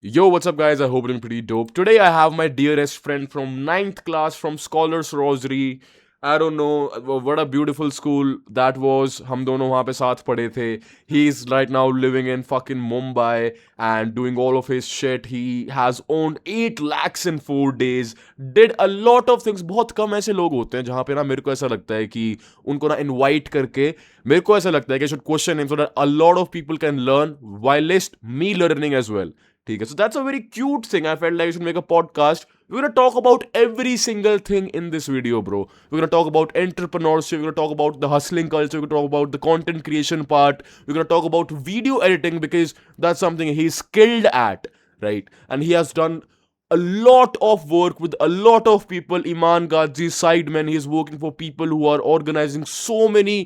Yo, what's up, guys? I hope you're doing pretty dope. Today, I have my dearest friend from ninth class from Scholars Rosary. I don't know what a beautiful school that was. हम दोनों वहाँ पे साथ पढ़े थे. He's right now living in fucking Mumbai and doing all of his shit. He has owned 8 lakhs in 4 days. Did a lot of things. बहुत कम ऐसे लोग होते हैं जहाँ पे ना मेरे को ऐसा लगता है कि उनको ना इनवाइट करके मेरे को ऐसा लगता है कि I should question him so that a lot of people can learn while me learning as well. ठीक है, so that's a very cute thing. I felt like I should make a podcast. We're gonna talk about every single thing in this video, bro. We're gonna talk about entrepreneurship. We're gonna talk about the hustling culture. We're gonna talk about the content creation part. We're gonna talk about video editing because that's something he's skilled at, right? And he has done a lot of work with a lot of people. Iman Ghazi, Sidemen. He's working for people who are organizing so many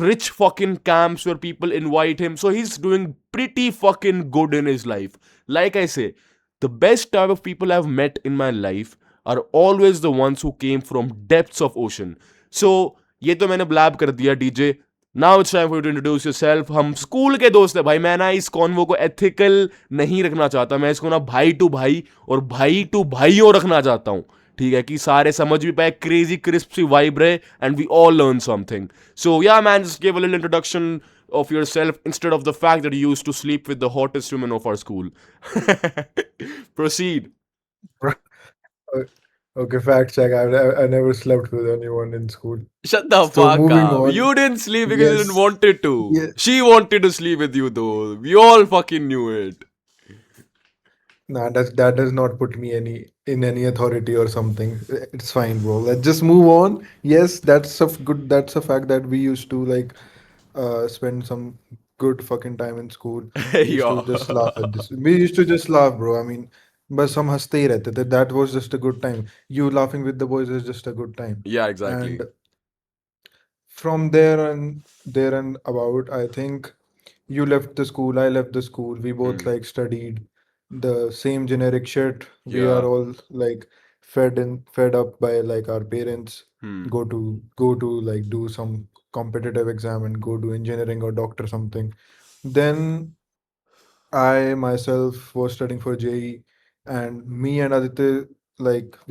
rich fucking camps where people invite him. So he's doing pretty fucking good in his life. Like I say, the best type of people I've met in my life are always the ones who came from depths of ocean. So ये तो मैंने blab कर दिया DJ. Now it's time for you to introduce yourself. हम school के दोस्त हैं भाई. मैं ना इस कॉन्वो को एथिकल नहीं रखना चाहता. मैं इसको ना भाई टू भाई और भाई टू भाइयों रखना चाहता हूँ. ठीक है कि सारे समझ भी पाए. क्रेजी क्रिस्प सी वाइब रहे and we all learn something. So yeah, man, just give a little introduction of yourself instead of the fact that you used to sleep with the hottest women of our school. Proceed. Uh, Okay, fact check. I never slept with anyone in school. Shut the So fuck moving up. on. You didn't sleep because you didn't Yes, want it to. yeah. She wanted to sleep with you though. We all fucking knew it. Nah, that does not put me any authority or something. It's fine, bro. Let's just move on. Yes, good. That's a fact that we used to spend some good fucking time in school. We used to Yo. just laugh at this. We used to just laugh, bro. I mean, बस हम हंसते ही रहते थे. That was just a good time. You laughing with the boys is just a good time. Yeah, exactly. And from there and about, I think you left the school, I left the school. We both Hmm. studied the same generic shit. We are Yeah. all fed up by our parents. Hmm. Go to do some competitive exam and go do engineering or doctor something. Then I myself was studying for JE, and me and Aditya,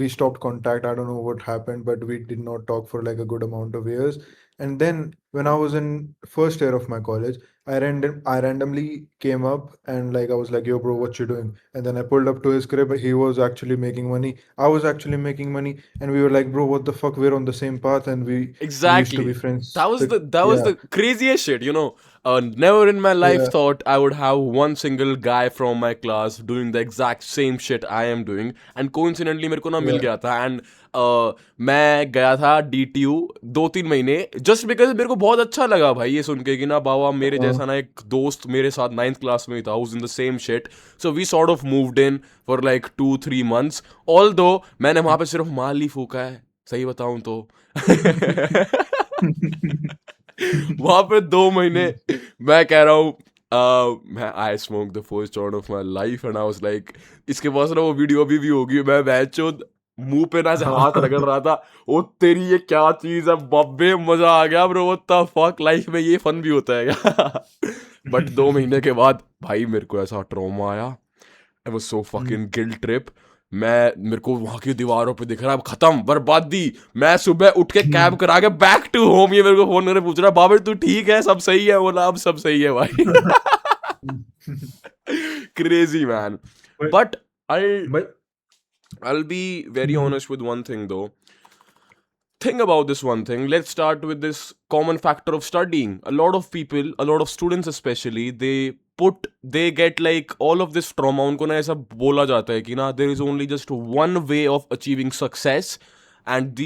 we stopped contact. I don't know what happened, but we did not talk for a good amount of years. And then when I was in first year of my college, I randomly came up and I was like, "Yo, bro, what you doing?" And then I pulled up to his crib. He was actually making money. I was actually making money, and we were like, "Bro, what the fuck? We're on the same path, and we used to be Exactly. friends." That was Yeah, the craziest shit, you know. Never in my life yeah, thought I would have one single guy from my class doing the exact same shit I am doing. And coincidentally मेरे को ना मिल yeah, गया था. And मैं गया था DTU 2-3 महीने just because मेरे को बहुत अच्छा लगा भाई ये सुन के कि ना बाबा मेरे uh, जैसा ना एक दोस्त मेरे साथ 9th क्लास में ही था who's in the same shit. So we sort of moved in for like 2-3 months. Although मैंने वहाँ पे सिर्फ माल ही फूका है, सही बताऊं तो. वहां पे 2 महीने मैं कह रहा हूँ मैं I smoke the first joint of my life and I was like इसके पास ना वो वीडियो अभी भी होगी. मैं बैचोद मुंह पे ना से हाथ रगड़ रहा था. ओ तेरी ये क्या चीज है बब्बे, मजा आ गया bro. What the fuck, life में ये फन भी होता है क्या? बट 2 महीने के बाद भाई मेरे को ऐसा ट्रॉमा आया. I was so fucking guilt trip. मेरे को वहां की दीवारों पे दिख रहा है अब खत्म बर्बादी. मैं सुबह उठ के कैब करा के बैक टू होम. ये मेरे को फोन करके पूछ रहा है बाबर तू ठीक है, सब सही है? बोला अब सब सही है भाई. Crazy man. but But I'll but I'll be very honest with one thing though. Think about this one thing. Let's start with this common factor of studying. A lot of people, a lot of students especially, they get like all of this trauma. उनको ना ऐसा बोला जाता है कि ना there is only just one way of achieving success, and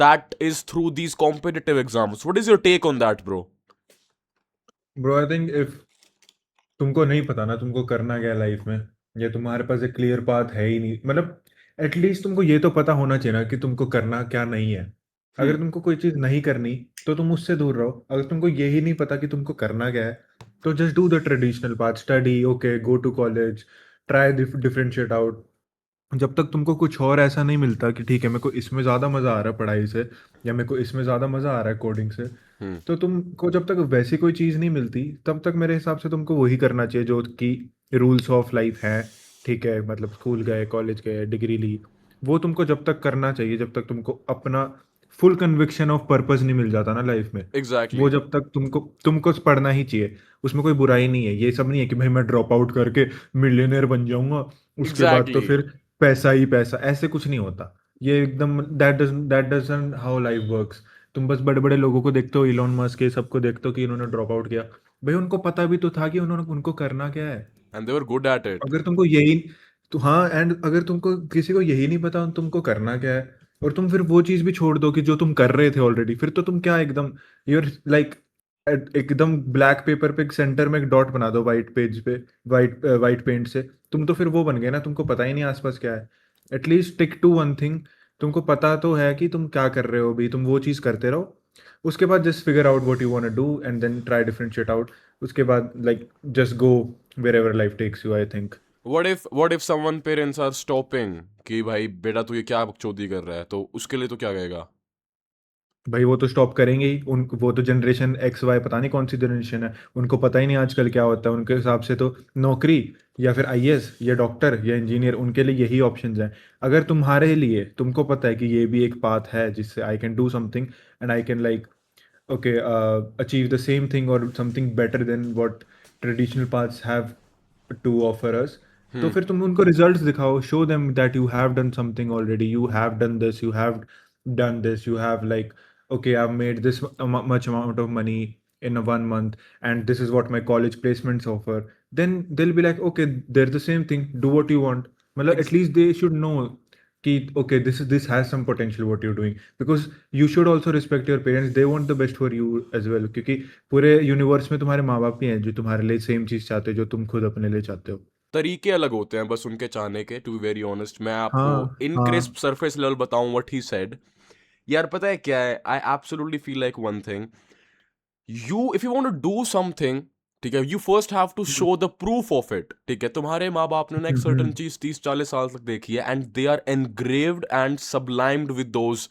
that is through these competitive exams. What is your take on that, bro? bro, I think if तुमको नहीं पता ना तुमको करना क्या है लाइफ में, या तुम्हारे पास एक क्लियर पाथ है ही नहीं, मतलब एटलीस्ट तुमको ये तो पता होना चाहिए ना कि तुमको करना क्या नहीं है. Hmm. अगर तुमको कोई चीज नहीं करनी तो तुम उससे दूर रहो. अगर तुमको यही नहीं पता कि तुमको करना क्या है, तो just do the traditional path. Study, okay, go to college, try differentiate out. जब तक तुमको कुछ और ऐसा नहीं मिलता कि ठीक है मेरे को इसमें ज़्यादा मज़ा आ रहा है पढ़ाई से, या मेरे को इसमें ज़्यादा मज़ा आ रहा है कोडिंग से, Hmm. तो तुमको जब तक वैसी कोई चीज़ नहीं मिलती तब तक मेरे हिसाब से तुमको वही करना चाहिए जो कि रूल्स ऑफ लाइफ है. ठीक है, मतलब स्कूल गए, कॉलेज गए, डिग्री ली, वो तुमको जब तक करना चाहिए जब तक तुमको अपना फुल कन्विक्शन ऑफ पर्पस नहीं मिल जाता ना लाइफ में, वो एग्जैक्टली, जब तक तुमको पढ़ना ही चाहिए। उसमें कोई बुराई नहीं है, ये सब नहीं है कि भाई मैं ड्रॉप आउट करके मिलियनेयर बन जाऊंगा, उसके बाद तो एग्जैक्टली। फिर पैसा ही पैसा, ऐसे कुछ नहीं होता। ये एकदम that doesn't how life works. तुम बस बड़े बड़े लोगों को देखते हो, इलॉन मस्क, ये सबको देखते हो कि इन्होंने ड्रॉप आउट किया, भाई उनको पता भी तो था कि उन्होंने उनको करना क्या है। And they were good at it. अगर तुमको यही तो हाँ, एंड अगर तुमको किसी को यही नहीं पता तुमको करना क्या है, और तुम फिर वो चीज भी छोड़ दो कि जो तुम कर रहे थे ऑलरेडी, फिर तो तुम क्या एकदम यूर लाइक एकदम ब्लैक पेपर पे सेंटर में एक डॉट बना दो, वाइट पेज पे, वाइट वाइट पेंट से, तुम तो फिर वो बन गए ना, तुमको पता ही नहीं आसपास क्या है। At least tick two one thing, तुमको पता तो है कि तुम क्या कर रहे हो अभी, तुम वो चीज करते रहो, उसके बाद just figure out what you want to do and then try different shit out. उसके बाद like just go wherever life takes you, I think. What if someone parents are stopping कि भाई बेटा तू ये क्या बकचोदी कर रहा है, तो उसके लिए तो क्या कहेगा? भाई वो तो स्टॉप करेंगे ही, उन वो तो जनरेशन एक्स वाई पता नहीं कौन सी जनरेशन है, उनको पता ही नहीं आजकल क्या होता है, उनके हिसाब से तो नौकरी या फिर आईएएस या डॉक्टर या इंजीनियर, उनके लिए यही ऑप्शंस हैं। अगर तुम्हारे लिए तुमको पता है कि ये भी एक पाथ है जिससे I can do something and I can like okay, achieve the same thing or something better than what traditional paths have to offer us, तो हम्म। फिर तुम उनको रिजल्ट्स दिखाओ, show them that you have done something already, you have done this, you have done this, you have like, okay, I've made this much amount of money in a 1 month, and this is what my college placements offer, then they'll be like, okay, they're the same thing, do what you want, मतलब at least they should know कि okay, this has some potential what you're doing, because you should also respect your parents, they want the best for you as well, क्योंकि पूरे universe में तुम्हारे माँ बाप ही हैं जो तुम्हारे लिए सेम चीज चाहते हैं जो तुम खुद अपने लिए चाहते हो। तरीके अलग होते हैं बस उनके चाहने के, टू बी वेरी ऑनेस्ट। मैं आपको हाँ इन क्रिस्प हाँ। सरफेस लेवल बताऊं व्हाट ही सेड। यार पता है क्या है, I absolutely feel like one thing, you if you want to do something, ठीक है, you first have to hmm show the proof of it. ठीक है, तुम्हारे माँ बाप ने ना एक सर्टन हम्म चीज 30-40 साल तक देखी है, and they are engraved and sublimed with those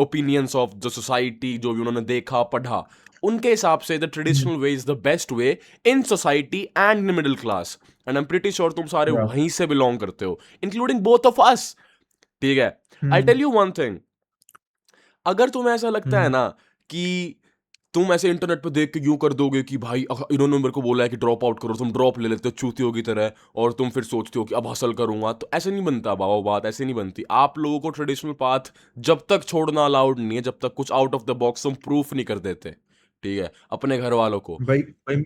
opinions of the society, जो भी उन्होंने देखा पढ़ा। उनके हिसाब से the traditional way is the best way in society and in middle class, and I am pretty sure तुम सारे या वहीं से बिलोंग करते हो, इंक्लूडिंग बोथ ऑफ अस। ठीक है, आई हम्म टेल यू वन थिंग, अगर तुम्हें ऐसा लगता है हम्म ना कि तुम ऐसे इंटरनेट पे देख के यूं कर दोगे कि भाई इन्होंने मेरे को बोला है कि ड्रॉप आउट करो, तुम ड्रॉप ले लेते हो चूतियों की तरह, और तुम फिर सोचते हो कि अब हसल करूंगा, तो ऐसे नहीं बनता बाबा, बात ऐसे नहीं बनती। आप लोगों को ट्रेडिशनल पाथ जब तक छोड़ना अलाउड नहीं है, जब तक कुछ आउट ऑफ द बॉक्स तुम प्रूफ नहीं कर देते, ठीक है, अपने घर वालों को। भाई भाई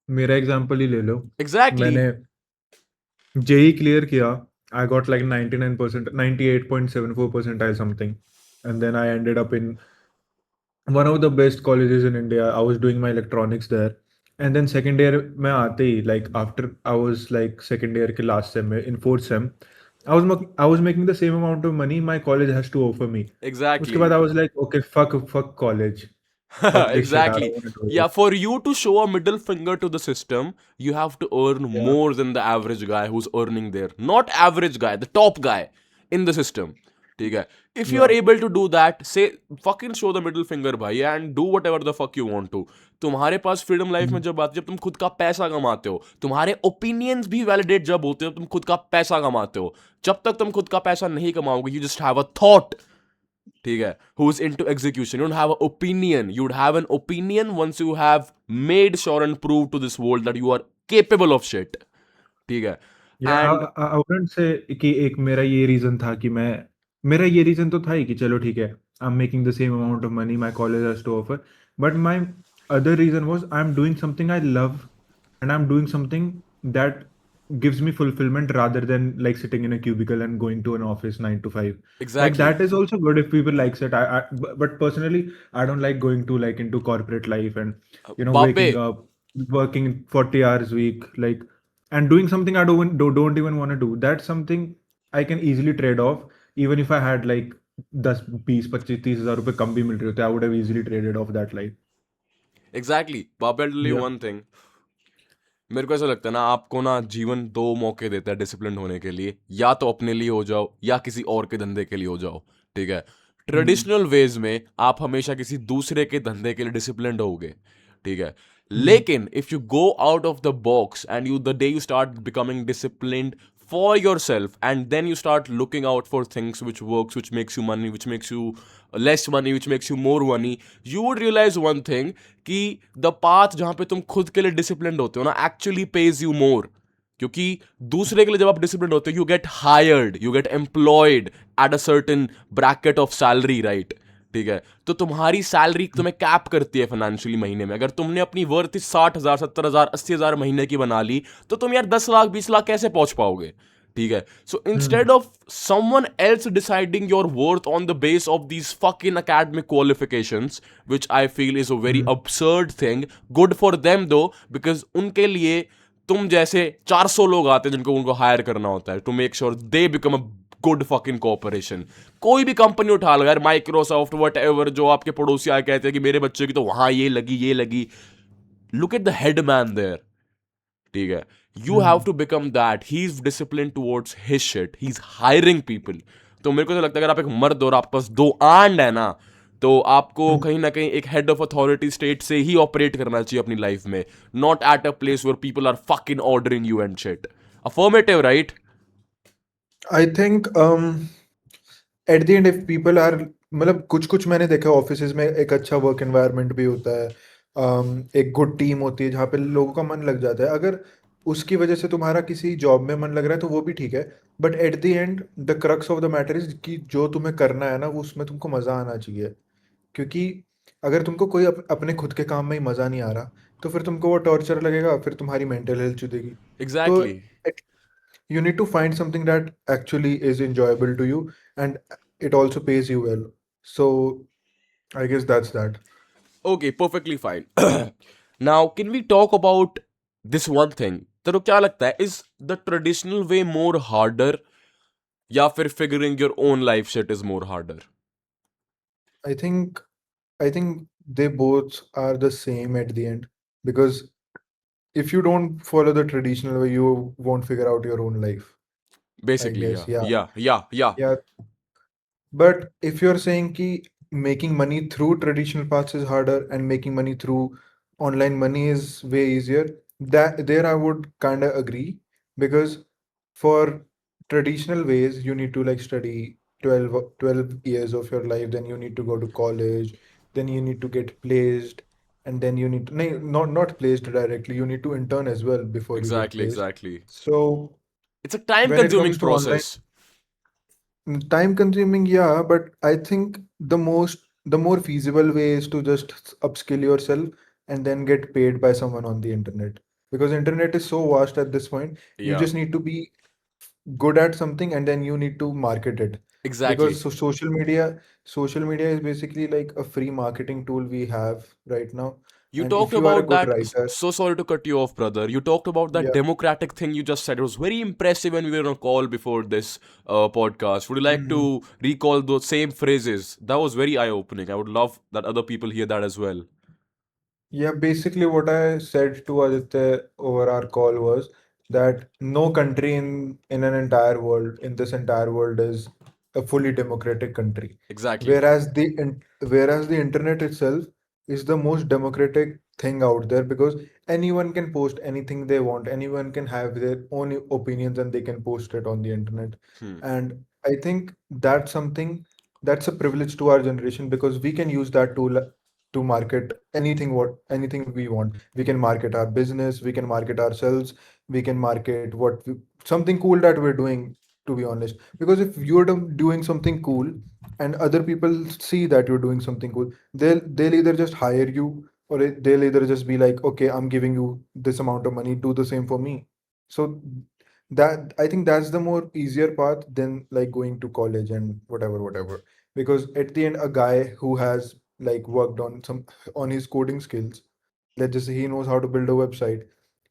मेरा एग्जांपल ही ले लो। एग्जैक्टली। मैंने जेई क्लियर किया, I got like 99%, 98.74 percentile something, and then I ended up in one of the best colleges in India. I was doing my electronics there. And then second year में आते ही, like after I was like second year के last sem में, in fourth sem, I was making the same amount of money my college has to offer me. उसके exactly. बाद I was like, okay, fuck college. Fuck this shit. I Exactly. don't want to do Yeah, this. for you to show a middle finger to the system, you have to earn Yeah. more than the average guy who's earning there. Not average guy, the top guy in the system. ठीक है, if you are Yeah. able to do that, say fucking show the middle finger भाई, and do whatever the fuck you want to। तुम्हारे पास freedom life में Mm. जब आती है, जब तुम खुद का पैसा कमाते हो, तुम्हारे ओपिनियंस भी वैलिडेट जब होते हो, तुम खुद का पैसा कमाते हो। जब तक तुम खुद का पैसा नहीं कमाओगे, you just have a thought, ठीक है, who is into execution, you don't have an opinion, you'd have an opinion once you have made sure and proved to this world that you are capable of shit, ठीक है। या and I wouldn't say कि एक मेरा ये reason था कि मैं, मेरा ये रीजन तो था ही कि चलो ठीक है, I am making the same amount of money my college has to offer, but my other reason was I am doing something I love, and I am doing something that gives me fulfillment rather than like sitting in a cubicle and going to an office 9 to 5. Like exactly. that is also good if people likes it. But personally I don't like going to like into corporate life and बाबे, waking up, working 40 hours a week, like, and doing something I don't even want to do. That's something I can easily trade off, even if I had like 10 20 25 30,000 रुपए कम भी मिल रहे होते, I would have easily traded off that life. Exactly बाबे, I'll tell you Yeah. one thing, मेरे को ऐसा लगता है ना, आपको ना जीवन दो मौके देता है डिसिप्लिन होने के लिए, या तो अपने लिए हो जाओ या किसी और के धंधे के लिए हो जाओ, ठीक है। Hmm. ट्रेडिशनल वेज में आप हमेशा किसी दूसरे के धंधे के लिए डिसिप्लिन्ड होगे, ठीक है। Lekin, if you go out of the box and the day you start becoming disciplined for yourself, and then you start looking out for things which works, which makes you money, which makes you less money, which makes you more money, you would realize one thing कि the path जहाँ पे तुम खुद के लिए disciplined होते हो ना actually pays you more. क्योंकि दूसरे के लिए जब आप डिसिप्लिन होते हो, you get hired, you get employed at a certain bracket of salary, right? ठीक है, तो तुम्हारी सैलरी तुम्हें कैप करती है फाइनेंशियली महीने में. अगर तुमने अपनी वर्थ 60,000, 70,000, 80,000 महीने की बना ली, तो तुम यार 10 लाख 20 लाख कैसे पहुंच पाओगे? ठीक है, so instead of someone else deciding your worth on the base of these fucking academic qualifications, which I feel is a very absurd thing. Good for them though, because उनके लिए तुम जैसे 400 लोग आते हैं जिनको उनको हायर करना होता है to make sure they become a good fucking corporation. कोई भी कंपनी उठा लो यार, माइक्रोसॉफ्ट वट एवर, जो आपके पड़ोसी आए कहते हैं कि मेरे बच्चे की तो वहां ये लगी ये लगी. Look at the head man there. ठीक है, you have to become that. He is discipline towards his shit, he is hiring people. तो मेरे को तो लगता है अगर आप एक मर्द और आपके पास दो आंड है ना, तो आपको कहीं ना कहीं एक हेड ऑफ अथॉरिटी स्टेट से ही ऑपरेट करना चाहिए अपनी लाइफ में, not at a place where people are fucking ordering you and shit. Affirmative, right? I think at the end if people are मतलब कुछ कुछ मैंने देखा ऑफिसेज में एक अच्छा वर्क एनवायरनमेंट भी होता है, एक गुड टीम होती है जहाँ पे लोगों का मन लग जाता है. अगर उसकी वजह से तुम्हारा किसी जॉब में मन लग रहा है तो वो भी ठीक है, but at the and the crux of the matter is कि जो तुम्हें करना है ना वो उसमें तुमको मज़ा आना चाहिए. क्योंकि अगर तुमको कोई अपने खुद के काम में ही मज़ा नहीं आ रहा तो फिर तुमको वो टॉर्चर लगेगा, फिर तुम्हारी मेंटल हेल्थ छूटेगी. तो exactly. you need to find something that actually is enjoyable to you and it also pays you well. So I guess that's that. Okay, perfectly fine. Now, can we talk about this one thing? तेरे को क्या लगता है, is the traditional way more harder, या फिर figuring your own life shit is more harder? I think they both are the same at the end, because if you don't follow the traditional way you won't figure out your own life, I Basically, guess. yeah, Yeah. yeah. Yeah. But if you're saying ki making money through traditional paths is harder and making money through online money is way easier, that there I would kind of agree, because for traditional ways you need to like study 12 years of your life, then you need to go to college, then you need to get placed, and then you need to, no, not placed directly, you need to intern as well before you get Exactly, placed. exactly. So It's a time when it consuming comes to online, process. time consuming, yeah, but I think the more feasible way is to just upskill yourself and then get paid by someone on the internet, because internet is so vast at this point. You Yeah, just need to be good at something and then you need to market it, because exactly. social media is basically like a free marketing tool we have right now. You And talked if you are a about good that. writer, So sorry to cut you off, brother. You talked about that yeah. democratic thing you just said. It was very impressive when we were on a call before this podcast. Would you like Mhm. to recall those same phrases? That was very eye opening. I would love that other people hear that as well. Yeah, basically what I said to Aditya over our call was that no country in an entire world, in this entire world, is a fully democratic country. Exactly. Whereas the internet itself is the most democratic thing out there, because anyone can post anything they want, anyone can have their own opinions and they can post it on the internet. Hmm. And I think that's something that's a privilege to our generation, because we can use that to market anything we want. We can market our business, we can market ourselves, we can market something cool that we're doing, to be honest. Because if you're doing something cool and other people see that you're doing something cool, they'll either just hire you, or they'll either just be like, okay, I'm giving you this amount of money, do the same for me. So that, I think that's the more easier path than like going to college and whatever, because at the end a guy who has like worked on his coding skills, let's just say he knows how to build a website,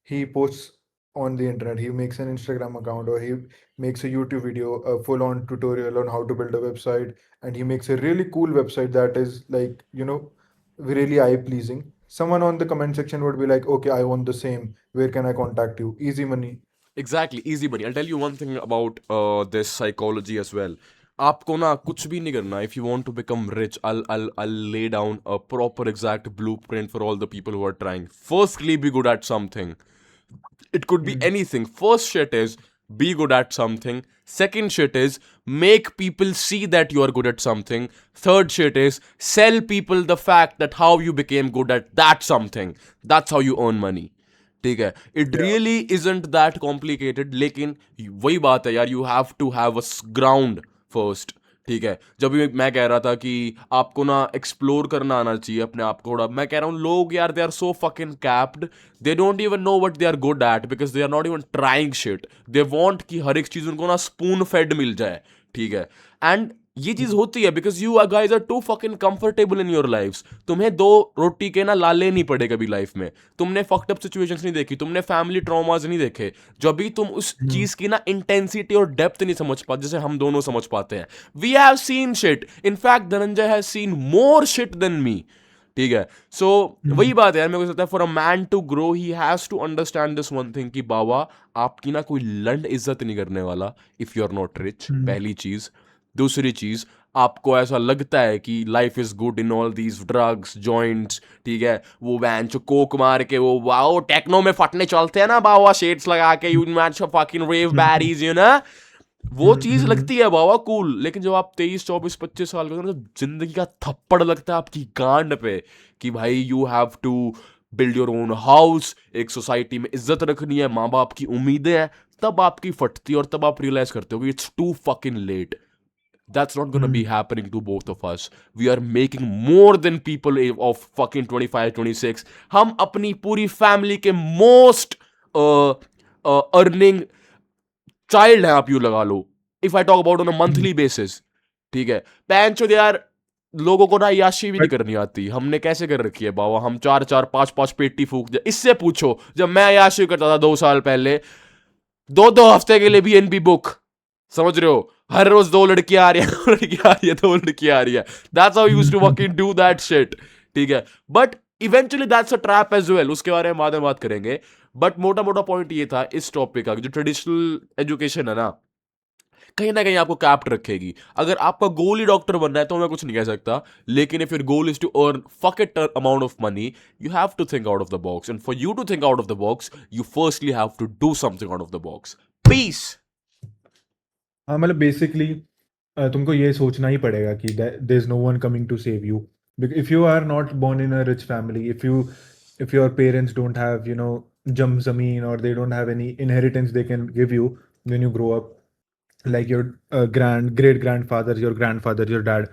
he posts on the internet, he makes an Instagram account, or he makes a YouTube video, a full on tutorial on how to build a website, and he makes a really cool website that is like, really eye pleasing. Someone on the comment section would be like, okay, I want the same, where can I contact you? Easy money. Exactly. Easy money. I'll tell you one thing about this psychology as well. आपको ना कुछ भी नहीं करना. If you want to become rich, I'll lay down a proper exact blueprint for all the people who are trying. Firstly, be good at something. It could be hmm anything. First shit is be good at something. Second shit is make people see that you are good at something. Third shit is sell people the fact that how you became good at that something. That's how you earn money. ठीक है. It Yeah. Really isn't that complicated, लेकिन वही बात है यार, you have to have a ground first. ठीक है. जब भी मैं कह रहा था कि आपको ना एक्सप्लोर करना आना चाहिए अपने आप को थोड़ा, मैं कह रहा हूँ लोग यार they are so fucking capped, they don't even know what they are good at because they are not even trying shit. They want कि हर एक चीज उनको ना स्पून फेड मिल जाए. ठीक है. एंड ये चीज होती है because you guys are too fucking comfortable in your lifes. तुम्हें दो रोटी के ना लाले नहीं पड़े कभी लाइफ में. तुमने फक्ड अप सिचुएशंस नहीं देखी, तुमने फैमिली ट्रॉमास नहीं देखे, जब भी तुम उस हम्म चीज की ना इंटेंसिटी और डेप्थ नहीं समझ पाते जैसे हम दोनों समझ पाते हैं. We have seen shit. In fact Dhananjay has seen more shit than me. ठीक है. सो वही हम्म बात है यार, मेरे को लगता है for a man to grow he has to understand this one thing कि बाबा आपकी ना कोई लंड इज्जत नहीं करने वाला if you are not rich. Hmm पहली चीज. दूसरी चीज, आपको ऐसा लगता है कि life is good in all these drugs joints. ठीक है. वो वैन जो कोक मार के वो वाओ टेक्नो में फटने चलते हैं ना बाबा, शेड्स लगा के यू मैच फकिंग रेव बैरीज यू ना, वो चीज हम्म लगती है बाबा कूल. लेकिन जब आप 23 24 25 साल के हो ना, तो जिंदगी का थप्पड़ लगता है आपकी गांड पे कि भाई you have to build your own house, एक सोसाइटी में इज्जत रखनी है, माँ बाप की उम्मीदें हैं, तब आपकी फटती है और तब आप रियलाइज करते हो कि it's too fucking late. That's not gonna be हम्म happening to both of us. We are making more than people of fucking 25 26. हम अपनी पूरी फैमिली के मोस्ट अर्निंग चाइल्ड हैं, आप यू लगा लो. If I talk about on a monthly basis. ठीक है. पैंचो यार, लोगों को ना याशी भी नहीं बट करनी आती. हमने कैसे कर रखी है बाबा, हम 4 4 5 5 पेटी फूक जाए. इससे पूछो जब मैं याशी करता था 2 साल पहले, 2 2 हफ्ते के लिए बीएनबी बुक, समझ रहे हो, हर रोज 2 लड़कियां आ रही है, 2 लड़कियां आ रही है, 2 लड़कियां आ रही है. That's how used to fucking do that shit. ठीक है. But eventually that's a trap as well. उसके बारे में बाद में बात करेंगे. बट मोटा मोटा पॉइंट ये था इस टॉपिक का, जो ट्रेडिशनल एजुकेशन है ना, कहीं ना कहीं आपको कैप्ट रखेगी. अगर आपका गोल ही डॉक्टर बनना है तो मैं कुछ नहीं कह सकता, लेकिन if your goal is to earn fuck it amount of money, you have to think out of the box. And for you to think out of the box, you firstly have to do something out of the box. Peace. हाँ मतलब basically तुमको ये सोचना ही पड़ेगा कि there is no one coming to save you. If you are not born in a rich family, if your parents don't have zameen, or they don't have any inheritance they can give you when you grow up, like your great grandfathers, your grandfather, your dad,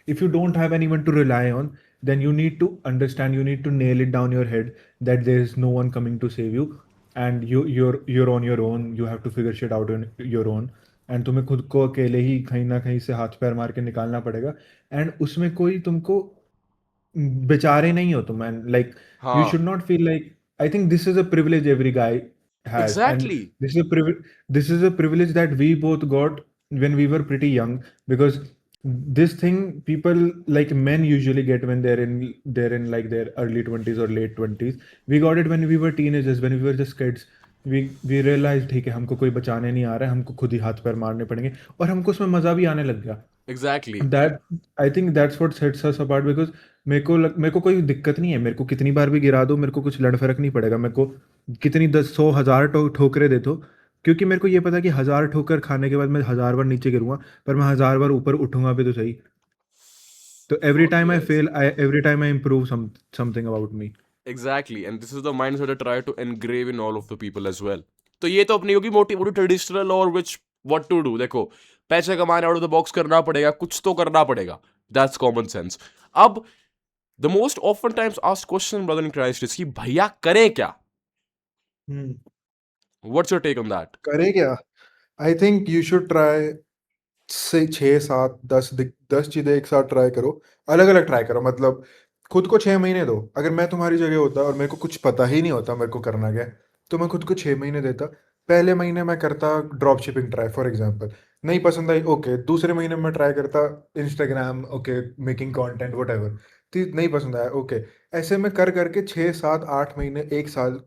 if you don't have anyone to rely on, then you need to understand, you need to nail it down your head that there is no one coming to save you, and you're on your own. You have to figure shit out on your own, and तुम्हें खुद को अकेले ही कहीं ना कहीं से हाथ पैर मार के निकालना पड़ेगा. एंड उसमें कोई तुमको बेचारे नहीं हो तुम. एंड लाइक यू हाँ. Should not feel like, I think this is a privilege every guy has, and exactly. this is a privilege that we both got when we were pretty young, because this thing people like men usually get when they're in like their early 20s or late 20s. We got it when we were teenagers, when we were just kids. We realized ठीक है, हमको कोई बचाने नहीं आ रहा है, हमको खुद ही हाथ पैर मारने पड़ेंगे, और हमको उसमें मजा भी आने लग गया. Exactly. That I think that's what sets us apart, because मेरे को कोई दिक्कत नहीं है. मेरे को कितनी बार भी गिरा दो, मेरे को कुछ लड़ फर्क नहीं पड़ेगा. मेरे को कितनी 10 100 1000 ठोकरे दे दो, क्योंकि मेरे को ये पता है कि 1000 ठोकर खाने के बाद मैं 1000 बार नीचे गिरूंगा, पर मैं 1000 बार ऊपर उठूंगा भी तो सही. तो every Fuck time I yes. Fail, every time I improve something about me. Exactly. And this is the mindset I try to engrave in all of the people as well. तो ये तो अपनी होगी मोटी मोटी ट्रेडिशनल और विच what to do. देखो, पैसे कमाने आउट ऑफ द बॉक्स करना पड़ेगा, कुछ तो करना पड़ेगा. That's common sense. अब the most often times asked question brother in Christ is कि भैया करे क्या? What's your take on that? करे क्या? I think you should try say 6 7 10 चीज़ें एक साथ ट्राई करो, अलग अलग ट्राई करो. मतलब खुद को 6 महीने दो. अगर मैं तुम्हारी जगह होता और मेरे को कुछ पता ही नहीं होता मेरे को करना क्या है, तो मैं खुद को 6 महीने देता. पहले महीने मैं करता drop shipping try for example, नहीं पसंद आई ओके. दूसरे महीने में ट्राई करता Instagram, okay, making content what ever. नहीं पसंद आया ओके. ऐसे में कर करके 6 7 8 महीने, 1 साल,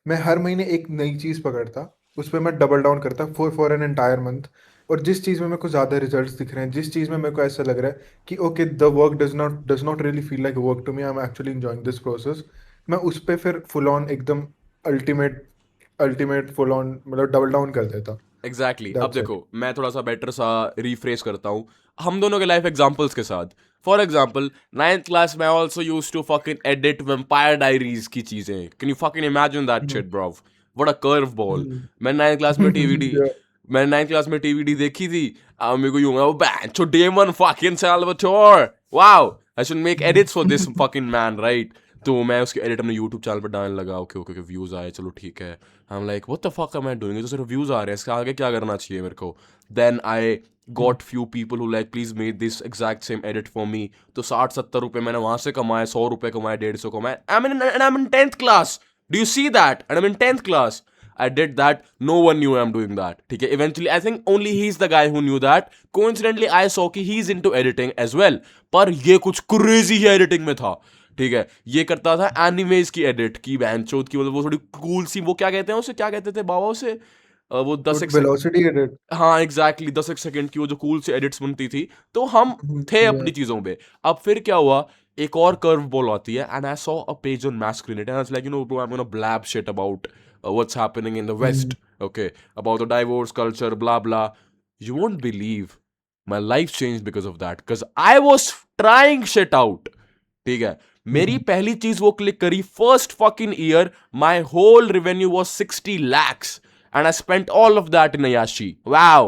मैं हर महीने एक नई चीज़ पकड़ता, उस पर मैं डबल डाउन करता फॉर एन एंटायर मंथ. और जिस चीज़ में मेरे को ज़्यादा रिजल्ट्स दिख रहे हैं, जिस चीज़ में मेरे को ऐसा लग रहा है कि okay the work does not really feel like work to me, I am actually enjoying this process, मैं उस पे फिर फुल ऑन एकदम अल्टीमेट अल्टीमेट फुल ऑन मतलब डबल डाउन कर देता। एग्जैक्टली अब दैट्स इट। देखो मैं थोड़ा सा बेटर सा रिफ्रेश करता हूँ हम दोनों के लाइफ एग्जांपल्स के साथ। फॉर एग्जांपल 9th क्लास में also use to fucking edit Vampire Diaries की चीजें। Can you fucking imagine that shit bro? What a curve ball. मैं 9th क्लास में टीवीडी Yeah. मैंने 9th क्लास में टीवीडी देखी थी। अब मेरे को यूं है बैंचो Damon fucking Salvatore wow I should make edits for this fucking man right. तो मैं उसके एडिट अपने यूट्यूब चैनल पर डालने लगा। ओके ओके व्यूज आए चलो ठीक है। I'm like, what the fuck am I doing? ये तो सिर्फ व्यूज आ रहे हैं इसके आगे क्या करना चाहिए मेरे को? Then I got few people who like please make this exact same edit for me. तो 60-70 रुपए मैंने वहां से कमाए, 100 रुपए कमाए, 150 कमाए। I'm in 10th class. Do you see that? And I'm in 10th class. I did that. No one knew I'm doing that. ठीक है. Eventually, I think only he's the guy who knew that. Coincidentally, I saw कि he's into editing as well. पर ये कुछ crazy ही editing में था. ठीक है. ये करता था एनिमेज की एडिट की बहनचोद की मतलब वो थोड़ी कूल सी वो क्या कहते हैं उसे क्या कहते थे बाबा उसे वो 10 What velocity it is. हाँ एग्जैक्टली 10 सेकंड की वो जो कूल सी एडिट्स बनती थी तो हम थे अपनी Yeah. चीजों पे। अब फिर क्या हुआ एक और कर्व बॉल आती है and I saw a page on masculinity and I was like you know bro I am gonna blab shit about what's happening in the west okay about the divorce culture blah blah. You won't believe my life changed because of that because I was trying shit out. ठीक है मेरी पहली चीज वो click करी first fucking year my whole revenue was 60 lakhs and I spent all of that in Ayashi. Wow.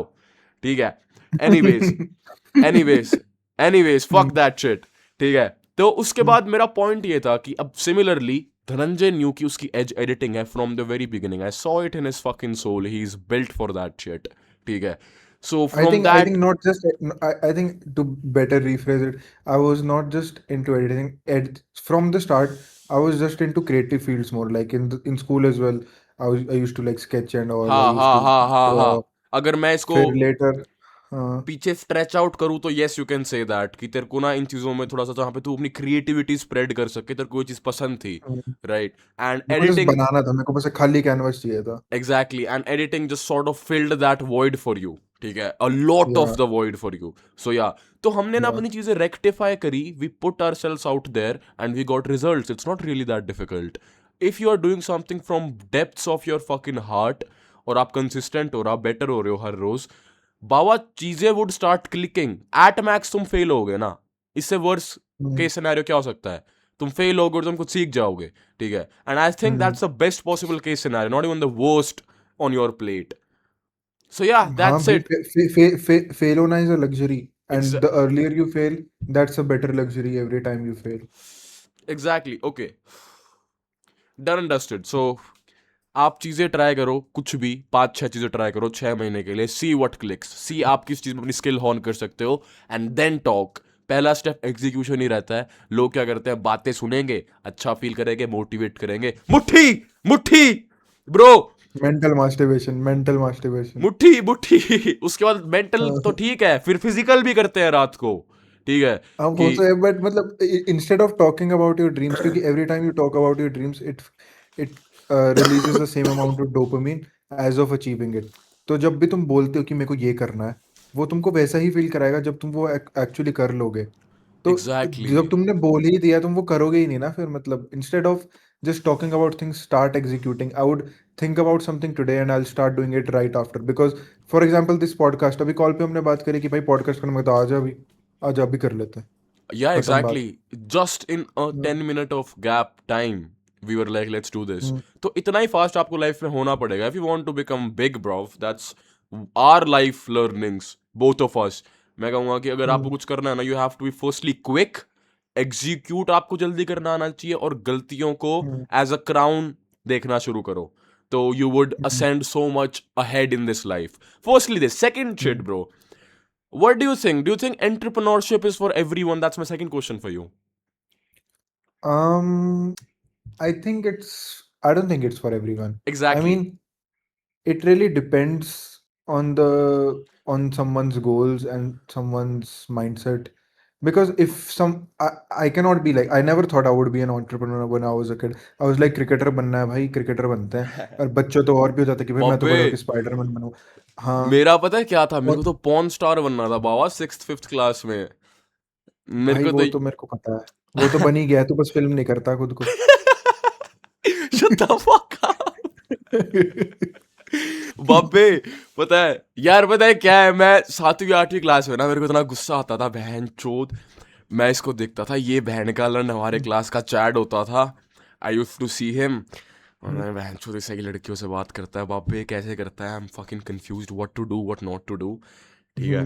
ठीक है anyways anyways anyways fuck that shit. ठीक है तो उसके बाद मेरा पॉइंट ये था कि अब सिमिलरली धनंजय न्यू की उसकी एज एडिटिंग है from the very beginning. I saw it in his fucking soul he is built for that shit. ठीक है so I from think I that think not just I think to better rephrase it, I was not just into editing. From the start, I was just into creative fields more. Like in school as well, I used to like sketch and all. I हाँ used हाँ to हाँ हाँ draw. हाँ अगर मैं इसको फिर later, पीछे स्ट्रेच आउट करूँ तो yes you can say that कि तेरे को ना इन चीजों में थोड़ा सा जहाँ पे तू अपनी क्रिएटिविटी स्प्रेड कर सके तेरे को कोई चीज पसंद थी राइट एंड मेरे को just एडिटिंग बनाना था. मेरे को बस एक खाली कैनवस चाहिए था. Exactly and editing just sort of filled that void for you. ठीक है a lot of Yeah, the void for you so या तो हमने ना yeah. अपनी चीजें रेक्टिफाई करी we put ourselves out there and we got results. It's not really that difficult if you are doing something from depths of your fucking heart और आप consistent हो रहा बेटर हो रहे हो हर रोज बाबा चीजें would start clicking at max तुम fail होगे ना इससे वर्स Hmm, केस सिनेरियो क्या हो सकता है तुम फेल होगे और तुम कुछ सीख जाओगे। ठीक है and I think hmm. That's the best possible case scenario not even the worst on your plate. So या हाँ दैट्स भाई, इट fail होना is a luxury, and the earlier you fail, that's a better luxury every time you fail. Exactly okay done and dusted. So आप चीजें try करो कुछ भी 5-6 चीजें ट्राई करो 6 महीने के लिए सी व्हाट क्लिक्स सी आप किस चीज में अपनी स्किल हॉर्न कर सकते हो एंड देन टॉक। पहला स्टेप एग्जीक्यूशन ही रहता है। लोग क्या करते हैं बातें सुनेंगे अच्छा फील करेंगे मोटिवेट करेंगे मुट्ठी मुट्ठी ब्रो Mental masturbation. मुट्ठी मुट्ठी उसके बाद मेंटल तो ठीक है फिर फिजिकल भी करते हैं रात को। ठीक है हाँ वो कि तो है, बट मतलब instead of talking about your dreams, क्योंकि every time you talk about your dreams, it releases the same amount of dopamine as of achieving it. तो जब भी तुम बोलते हो कि मेरे को ये करना है, वो तुमको वैसा ही फील कराएगा जब तुम वो एक्चुअली कर लोगे। तो एग्जैक्टली जब तुमने बोल ही दिया तुम वो करोगे ही नहीं ना फिर, मतलब instead of just talking about things, start executing. I would think about something today and I'll start doing it right after. Because for example this podcast, अभी कॉल पे हमने बात करी कि भाई पॉडकास्ट करना, मैं तो आज अभी कर लेते हैं, Yeah, खत्म बात. exactly. Just in a hmm, 10 minute of gap time, we were like, let's do this. हम्म, तो इतना ही फास्ट आपको लाइफ में होना पड़ेगा. If you want to become big, bro, that's our life learnings, both of us. मैं कहूँगा कि अगर आपको हम्म, कुछ करना है ना, you have to be firstly quick, execute आपको जल्दी करना आना चाहिए और गलतियों को हम्म, as a crown देखना शुरू करो. तो you would hmm, ascend so much ahead in this life. Firstly, this second shit, hmm. bro. What do you think? Do you think entrepreneurship is for everyone? That's my second question for you. Um, I don't think it's for everyone. I Exactly. mean, it really depends on someone's goals and someone's mindset. because if some I cannot be like, I never thought I would be an entrepreneur when I was a kid. I was like cricketer बनना है भाई, cricketer बनते हैं, और बच्चों तो और भी हो जाता है कि भाई मैं तो बाबे बड़े होकर स्पाइडरमैन बनूं। हाँ। मेरा पता है क्या था, मेरे को और तो पॉर्न स्टार बनना था बाबा, 6th 5th क्लास में। मेरे भाई को वो तो तो मेरे को पता है, वो तो बन ही गया है, तू बस फिल्म नहीं करता खुद को। Shut the fuck up। बाबे पता है यार, पता है क्या है, मैं 7वीं 8वीं क्लास में ना, मेरे को इतना गुस्सा आता था बहन चोद। मैं इसको देखता था, ये बहन का लन हमारे क्लास का चैड होता था। आई यूज टू सी हिम, और मैं बहन चोद ऐसे ही लड़कियों से बात करता है, बाबे कैसे करता है, I am fucking confused what to do what not to do. ठीक है,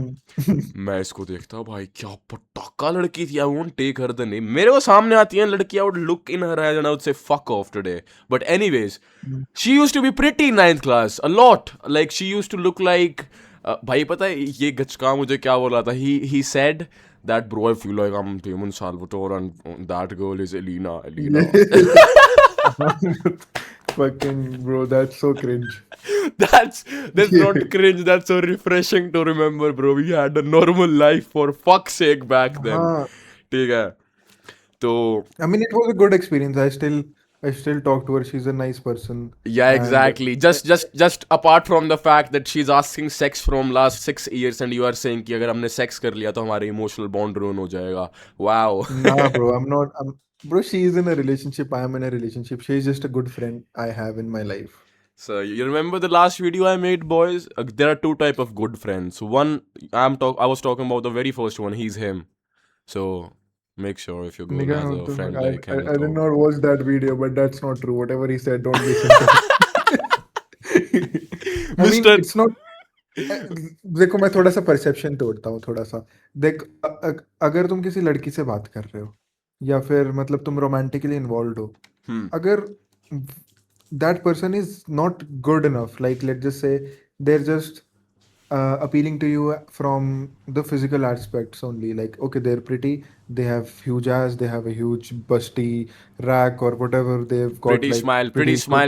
मैं इसको देखता भाई क्या पटाखा लड़की थी, I won't take her the name. मेरे को सामने आती है लड़की, I would look in her eyes and I would say fuck off today. But anyways, she used to be pretty in 9th class a lot, like she used to look like, भाई पता है ये गचका मुझे क्या बोला था, he said that bro, I feel like I'm Damon Salvatore and that girl is Elena. fucking bro, that's so cringe। That's not cringe, that's so refreshing to remember, bro. We had a normal life for fuck's sake back then। हाँ, ठीक है, तो I mean it was a good experience। I still talk to her, she's a nice person। yeah, And exactly, just apart from the fact that she's asking sex from last 6 years and you are saying कि अगर हमने sex कर लिया तो हमारी emotional bond ruin हो जाएगा। Wow। nah bro, bro, she's in a relationship, I am in a relationship, she's just a good friend I have in my life। So you remember the last video I made, boys? There are two type of good friends. One, I was talking about the very first one. He's him. So make sure if your girl Nigga, has a friend like him, I did तो not watch that video, but that's not true, whatever he said, don't listen to it। I mean Mr. it's not। देखो मैं थोड़ा सा perception तोड़ता हूँ थोड़ा सा। देख अगर तुम किसी लड़की से बात कर रहे हो, या फिर मतलब तुम रोमांटिकली इन्वॉल्व हो, Hmm. अगर that person is not good enough, like let's just say they're just appealing to you from the physical aspects only, like okay, they're pretty, they have huge ass, they have a huge busty rack or whatever, they've got like Pretty pretty smile,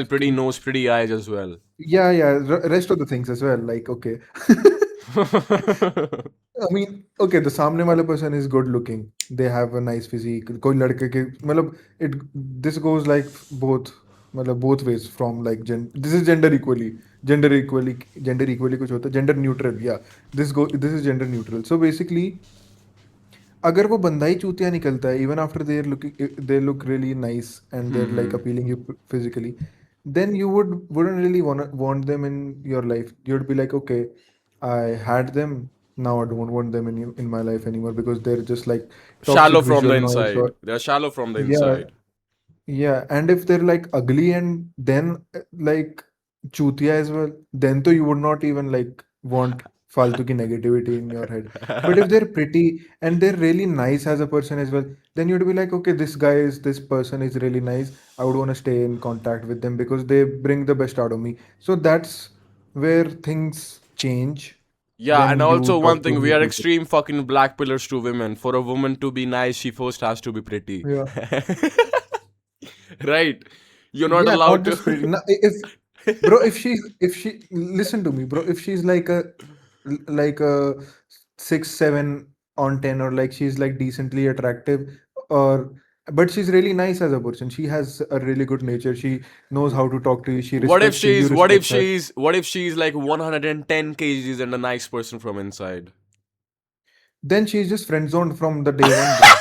good pretty skin। nose, pretty eyes as well. Yeah, rest of the things as well, like okay। I mean, okay, the सामने वाला person is good looking, they have a nice physique, कोई लड़के के मतलब it this goes like both, मतलब both ways from like this is gender equally कुछ होता है, gender neutral, yeah, this is gender neutral, so basically अगर वो बंदा ही चूतिया निकलता है, even after they look really nice and they're like appealing you physically, then you wouldn't really want them in your life, you'd be like okay, I had them, now I don't want them in my life anymore because they're just like Shallow toxic from the visual noise inside. or They are shallow from the yeah, inside. and if they're like ugly and then like chutiya as well, then to you would not even like want faltu ki negativity in your head. But if they're pretty and they're really nice as a person as well, then you'd be like, okay, this person is really nice. I would want to stay in contact with them because they bring the best out of me. So that's where things change Yeah, and when you also one talk to thing, we new are people. extreme fucking black pillars to women. For a woman to be nice, she first has to be pretty. Yeah. Right? You're not Yeah, allowed not to. just pretty. If bro, if she listen to me, bro, if she's like a 6 7 on 10, or like she's like decently attractive, or but she's really nice as a person. She has a really good nature. She knows how to talk to you. She What if respects you. You she's respect her. what if she's like 110 kgs and a nice person from inside? Then she's just friend zoned from the day one, bro.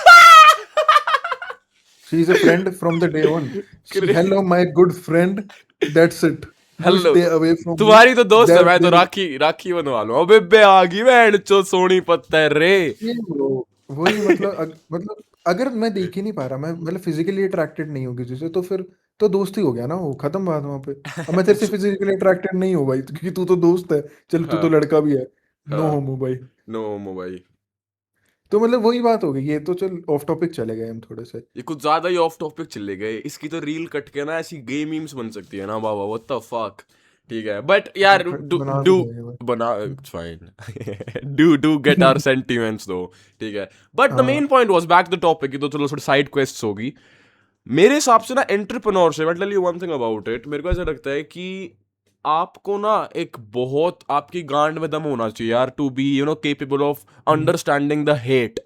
She's a friend from the day one. Hello, my good friend. That's it. You hello, stay away from me. तुम्हारी तो दोस्त है, मैं तो There राखी बनवा लूं। अबे बे आ गई बहन चो सोनी पत्थर रे। नहीं bro, वही मतलब अगर मैं देख ही नहीं पा रहा, मैं मतलब फिजिकली अट्रैक्टेड नहीं हूँ किसी से, तो फिर तो दोस्ती हो गया ना, वो खत्म बात वहां पे। अब मैं तेरे से फिजिकली अट्रैक्टेड नहीं हूँ भाई, क्योंकि तू तो दोस्त है, चल तू तो हाँ लड़का भी है, नो हाँ, होमो भाई। No mobile. तो मतलब वही बात हो गई, ये तो चल ऑफ टॉपिक चले गए हम थोड़े से। ये कुछ ज्यादा ही ऑफ टॉपिक चले गए, इसकी तो रील कट के ना ऐसी गे मीम्स बन सकती है ना बाबा, व्हाट द फक। ठीक है, बट यार डू बना डू भी देंगे भाई। बना, fine. Do get our sentiments दो। ठीक है, बट द हाँ। Main point was back the topic, ये तो चलो थोड़ी साइड क्वेस्ट होगी। मेरे हिसाब से ना entrepreneurship, I tell you one thing about it, मेरे को ऐसा लगता है कि आपको ना एक बहुत आपकी गांड में दम होना चाहिए यार, to be capable of understanding the hate.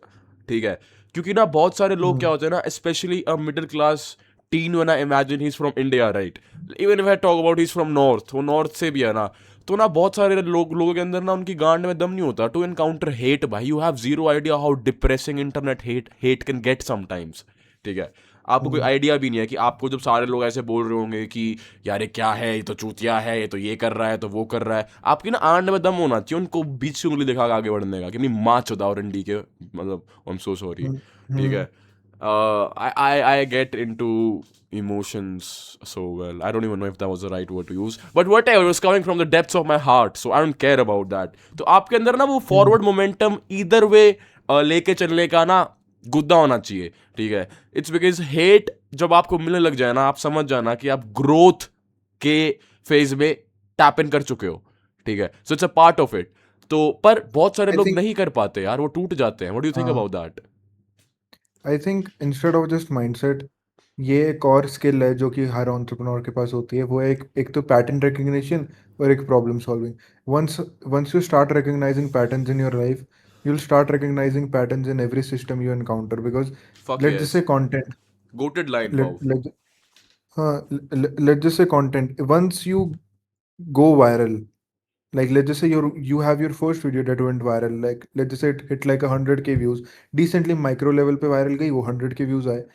ठीक है, क्योंकि ना बहुत सारे लोग क्या Hmm. होते हैं ना, specially a middle class tin, when I imagine he is from India, right, even if I talk about he is from north, वो नॉर्थ से भी है ना, तो ना बहुत सारे लोगों के अंदर ना उनकी गांड में दम नहीं होता टू एनकाउंटर हेट। भाई you have zero idea how depressing internet hate can get sometimes, ठीक है। आपको कोई Hmm. आइडिया भी नहीं है कि आपको जब सारे लोग ऐसे बोल रहे होंगे कि यार ये क्या है, ये तो चूतिया है, ये तो ये कर रहा है, तो वो कर रहा है, आपकी ना आंड में दम होना चाहिए उनको बीच से उंगली दिखा के आगे बढ़ने का कि अपनी माँ चुदा और इंडी के, मतलब I am so sorry, Hmm. ठीक Hmm. है। I get into emotions so well. I don't even know if that was the right word to use, but whatever, it was coming from the depths of my heart, so I don't care about that. तो आपके अंदर ना वो Hmm. Forward momentum either way लेके चलने का ना गुद्दा होना चाहिए, ठीक है। इट्स बिकॉज हेट जब आपको मिलने लग जाए ना, आप समझ जाना कि आप ग्रोथ के फेज में टैप इन कर चुके हो, ठीक है। So it's a part of it. तो पर बहुत सारे I लोग think नहीं कर पाते यार, वो टूट जाते हैं। What do you think uh, about that? I think instead of just mindset, ये एक और स्किल है जो कि हर एंटरप्रेन्योर के पास होती है। वो है एक तो पैटर्न रिकग्निशन और एक problem solving. Once once you start recognizing patterns in your life, you'll start recognizing patterns in every system you encounter, because Fuck let's just yes. say content, Goated line, let Pav. let let's just say content, once you go viral, like let's just say you have your first video that went viral, like let's just say it hit like 100k views, decently micro level पे viral गई वो 100k views आए,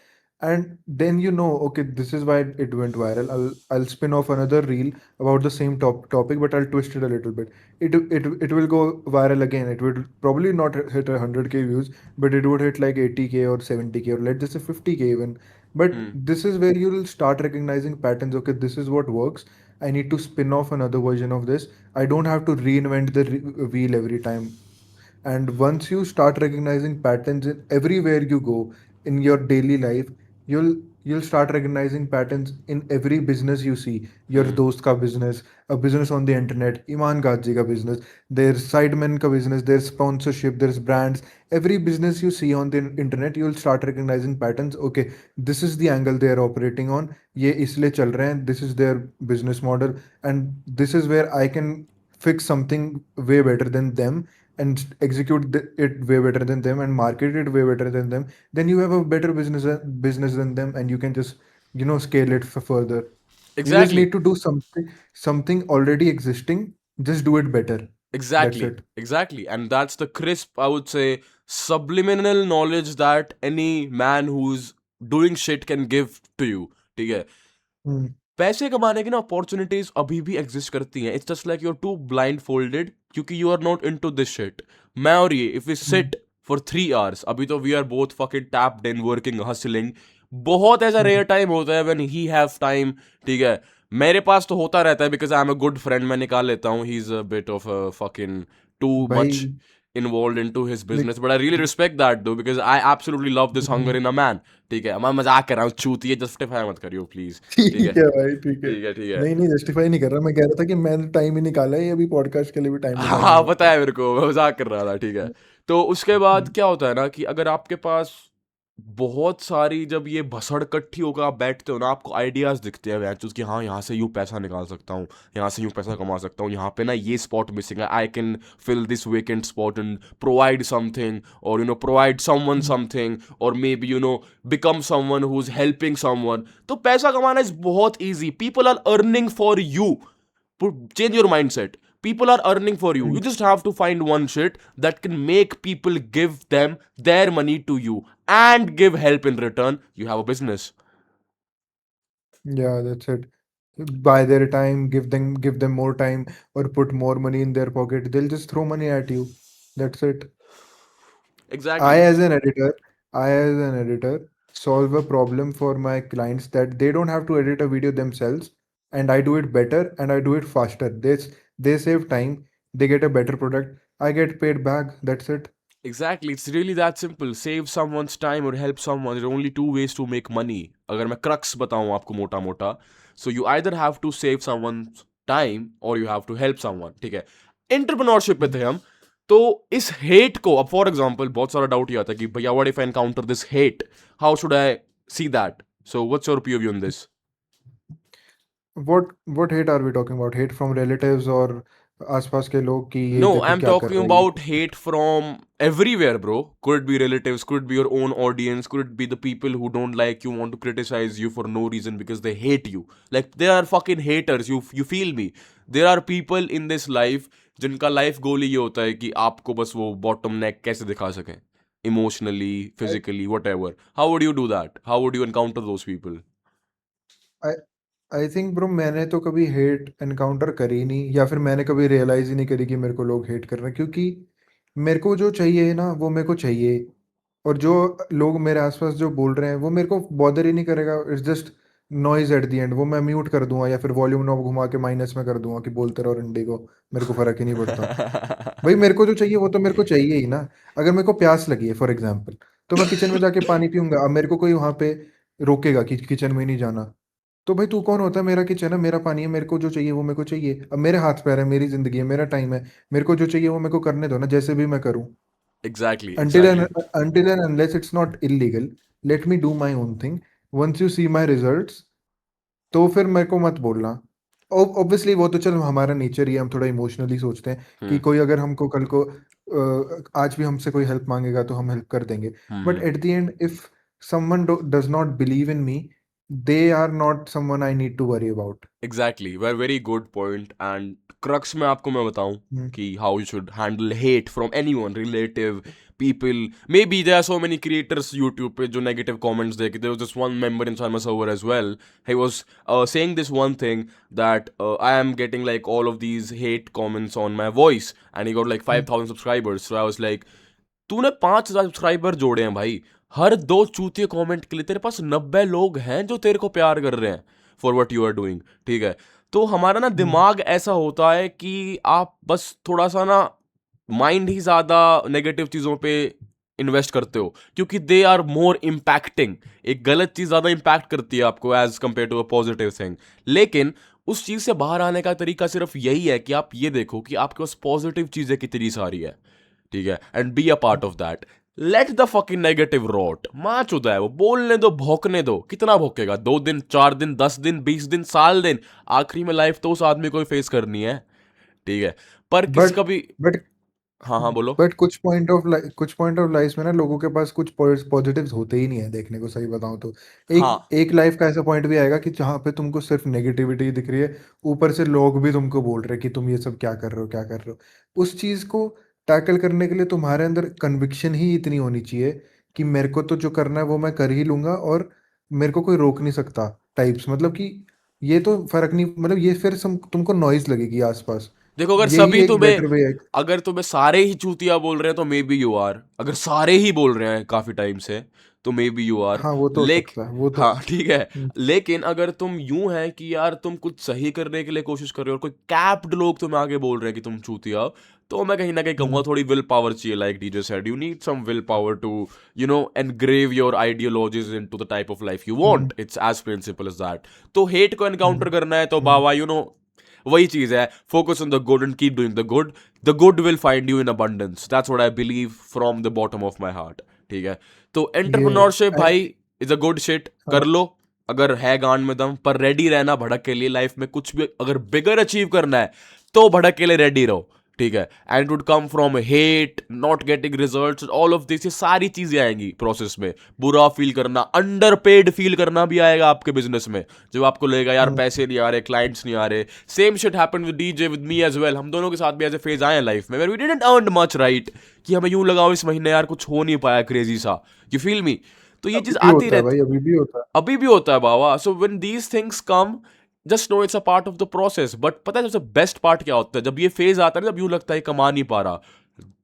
and then you know, okay, this is why it went viral. I'll spin off another reel about the same topic, but I'll twist it a little bit. It will go viral again. It would probably not hit 100k views, but it would hit like 80k or 70k, or let's just say 50k even. But Hmm. this is where you'll start recognizing patterns. Okay, this is what works. I need to spin off another version of this. I don't have to reinvent the wheel every time. And once you start recognizing patterns in everywhere you go in your daily life, you'll you'll start recognizing patterns in every business you see. Your Hmm. dost ka business, a business on the internet, Iman Gaji ka business, their sidemen ka business, their sponsorship, there's brands. Every business you see on the internet, you'll start recognizing patterns. Okay, this is the angle they are operating on. ये इसलिए चल रहे हैं. This is their business model, and this is where I can fix something way better than them, and execute it way better than them, and market it way better than them. Then you have a better business than them, and you can just scale it further. You just Exactly. need to do something already existing, just do it better. That's Exactly. it. Exactly. And that's the crisp, I would say, subliminal knowledge that any man who's doing shit can give to you, ठीक है। Hmm. पैसे कमाने की ना opportunities अभी भी exist करती हैं। It's just like you are too blindfolded, क्योंकि you are not into this shit. मैं और ये if we Hmm. Sit for 3 hours, अभी तो we are both fucking tapped in working hustling. बहुत ऐसा Hmm. रेयर टाइम होता है व्हेन ही हैव टाइम, ठीक है। मेरे पास तो होता रहता है because I am a good friend, मैं निकाल लेता हूँ। He is a bit of a fucking too भाई मच involved into his देख business, but I really respect that though, because I absolutely love this hunger hmm, in a man, ठीक है। मैं मजाक कर रहा हूँ, चूतिए जस्टिफाई मत करियो प्लीज, ठीक है। ठीक है भाई, ठीक है। ठीक है, ठीक है। नहीं नहीं, जस्टिफाई नहीं कर रहा, मैं कह रहा था कि मैंने टाइम ही निकाला है, ये अभी पॉडकास्ट के लिए भी टाइम निकालना हाँ होता पता है मेरे को, मैं मजाक कर रहा था, ठीक है। तो उसके बाद है। क्या होता है ना कि अगर आपके पास बहुत सारी, जब ये भसड़ इकट्ठी होकर आप बैठते हो ना, आपको आइडियाज दिखते हैं वैचूज कि हाँ यहाँ से यूँ पैसा निकाल सकता हूँ, यहाँ से यूँ पैसा कमा सकता हूँ, यहाँ पे ना ये स्पॉट मिसिंग है, I can fill this vacant spot and provide something, और प्रोवाइड समवन समथिंग, और maybe become someone who is helping someone. तो पैसा कमाना इज बहुत easy. People are earning for you. Change your mindset. People are earning for you. You just have to find one shit that can make people give them their money to you and give help in return. You have a business. Yeah, that's it. Buy their time, give them more time, or put more money in their pocket. They'll just throw money at you. That's it. I Exactly. as an editor, I as an editor solve a problem for my clients that they don't have to edit a video themselves, and I do it better and I do it faster. They save time, they get a better product, I get paid back. That's it. Exactly. It's really that simple. Save someone's time or help someone. There are only two ways to make money. अगर मैं crux बताऊं आपको मोटा मोटा, so you either have to save someone's time or you have to help someone, ठीक है। Entrepreneurship पे थे हम। तो इस हेट को, अब फॉर एग्जाम्पल बहुत सारा डाउट ये आता है कि भैया what if I encounter this hate, how should I see that? So what's your POV on this? What hate are we talking about? Hate from relatives or आसपास के लोग कि ये No, देखो I'm क्या कर talking रहा है ये। about hate from everywhere, bro. Could it be relatives, could it be your own audience, could it be the people who don't like you, want to criticize you for no reason because they hate you. Like they are fucking haters. You feel me? There are people in this life जिनका life goal ही ये होता है कि आपको बस वो bottom नेक कैसे दिखा सकें, emotionally, I physically, whatever. How would you do that? How would you encounter those people? I I think bro मैंने तो कभी हेट एनकाउंटर करी नहीं, या फिर मैंने कभी रियलाइज ही नहीं करी कि मेरे को लोग हेट कर रहे हैं, क्योंकि मेरे को जो चाहिए ना वो मेरे को चाहिए। और जो लोग मेरे आसपास जो बोल रहे हैं वो मेरे को बॉदर ही नहीं करेगा। It's just noise eight the and, वो मैं म्यूट कर दूंगा या फिर वॉल्यूम नॉब घुमा के माइनस में कर दूंगा कि बोलते रहो रंडी को, मेरे को फर्क ही नहीं पड़ता। भाई मेरे को जो चाहिए वो तो मेरे को चाहिए ही ना। अगर मेरे को प्यास लगी है फॉर एग्जाम्पल, तो मैं किचन में जाके पानी पीऊंगा। अब मेरे को कोई वहां पे रोकेगा कि किचन में नहीं जाना, तो भाई तू कौन होता है? मेरा किचन है, मेरा पानी है, मेरे को जो चाहिए वो मेरे को चाहिए। अब मेरे हाथ पैर है, मेरी जिंदगी है, मेरा टाइम है, मेरे को जो चाहिए वो मेरे को करने दो ना, जैसे भी मैं करूँ। Exactly, until and exactly. until and unless it's not illegal, let me do my own thing. Once you see my results, तो फिर मेरे को मत बोलना। ऑब्वियसली वो तो चल हमारा नेचर ही है, हम थोड़ा इमोशनली सोचते हैं कि Hmm. कोई अगर हमको कल को आज भी हमसे कोई हेल्प मांगेगा तो हम हेल्प कर देंगे। But Hmm. Eight the and if someone does not believe in me, they are not someone I need to worry about. Exactly, very good point. And crux में आपको मैं बताऊं हम्म, कि how you should handle hate from anyone, relative, people. Maybe there are so many creators YouTube पे जो negative comments देके. There was this one member in Sharma server as well. He was saying this one thing that I am getting like all of these hate comments on my voice, and he got like hmm, 5,000 subscribers. So I was like, तूने 5,000 subscriber जोड़े हैं भाई, हर दो चूतिए comment के लिए तेरे पास 90 लोग हैं जो तेरे को प्यार कर रहे हैं for what you are doing, ठीक है। तो हमारा ना हम्म, दिमाग ऐसा होता है कि आप बस थोड़ा सा ना माइंड ही ज्यादा नेगेटिव चीजों पे इन्वेस्ट करते हो, क्योंकि दे आर मोर इम्पैक्टिंग। एक गलत चीज ज्यादा इम्पैक्ट करती है आपको as compare to a positive thing. लेकिन उस चीज से बाहर आने का तरीका सिर्फ यही है कि आप ये देखो कि आपके पास पॉजिटिव चीजें कितनी सारी है, ठीक है, and be a part of that. Let the fucking negative rot, माँ चुदा है वो, बोलने दो, भौंकने दो। कितना भौंकेगा? 2 दिन, 4 दिन, 10 दिन, 20 दिन, साल दिन? आखिरी में लाइफ तो उस आदमी को ही फेस करनी है, ठीक है। पर किसी बट का भी। बट हाँ हाँ, बोलो। बट कुछ पॉइंट ऑफ लाइफ में ना लोगों के पास कुछ पॉजिटिव्स होते ही नहीं है देखने को, सही बताऊं तो। एक हाँ एक लाइफ का ऐसा पॉइंट भी आएगा कि जहाँ पे तुमको सिर्फ नेगेटिविटी दिख रही है, ऊपर से लोग भी तुमको बोल रहे हैं कि तुम ये सब क्या कर रहे हो, क्या कर रहे हो। उस चीज को टैकल करने के लिए तुम्हारे अंदर कन्विक्शन ही इतनी होनी चाहिए कि मेरे को तो जो करना है वो मैं कर ही लूंगा, और मेरे को कोई रोक नहीं सकता टाइप्स। मतलब कि ये तो फर्क नहीं, मतलब ये फिर तुमको नॉइज लगेगी आसपास। देखो, अगर यही सभी एक तुम्हें, बेटर वे है। अगर तुम्हें सारे ही चूतिया बोल रहे हैं तो मे बी यू आर। अगर सारे ही बोल रहे हैं काफी टाइम से तो मे बी यू आर। हाँ वो तो हो लेक सकता है, वो तो। हाँ, ठीक है। हम्म, लेकिन अगर तुम यूं है कि यार तुम कुछ सही करने के लिए कोशिश कर रहे हो और कोई कैप्ड लोग तुम्हें आगे बोल रहे हैं कि तुम चूतिया हो, तो मैं कहीं ना कहीं कहूंगा हम्म, थोड़ी विल पावर चाहिए। Like DJ said, you need some will power to engrave your ideologies into the type of life you hmm, want. It's as principle as that. तो हेट को एनकाउंटर हम्म, करना है तो hmm, बाबा वही चीज है, focus on the good and keep doing the good will find you in abundance. That's what I believe from the bottom of my heart, ठीक है। तो ये एंटरप्रेन्योरशिप I- भाई इज अ गुड शिट, कर हाँ, लो अगर है गांड में दम, पर रेडी रहना भड़क के लिए। लाइफ में कुछ भी अगर बिगर अचीव करना है तो भड़क के लिए रेडी रहो, ठीक है। And would come from hate, not getting results, all of this, ये सारी चीजें आएंगी प्रोसेस में। बुरा फील करना, अंडरपेड फील करना भी आएगा आपके बिजनेस में, जब आपको लगेगा यार हम्म, पैसे नहीं आ रहे, क्लाइंट्स नहीं आ रहे। Same shit happened with DJ, with me as well. हम दोनों के साथ भी ऐसे फेज आए हैं लाइफ में, we didn't earn much, right, कि हमें यूं लगाओ इस महीने यार कुछ हो नहीं पाया क्रेजी सा, यू फील मी। तो ये अभी चीज भी आती होता है रहती, भाई, अभी भी होता है। अभी भी होता है बाबा। So when these things come, just know it's a part of the process. But पता है सबसे बेस्ट पार्ट क्या होता है? जब ये फेज आता है ना, जब यूं लगता है कमा नहीं पा रहा,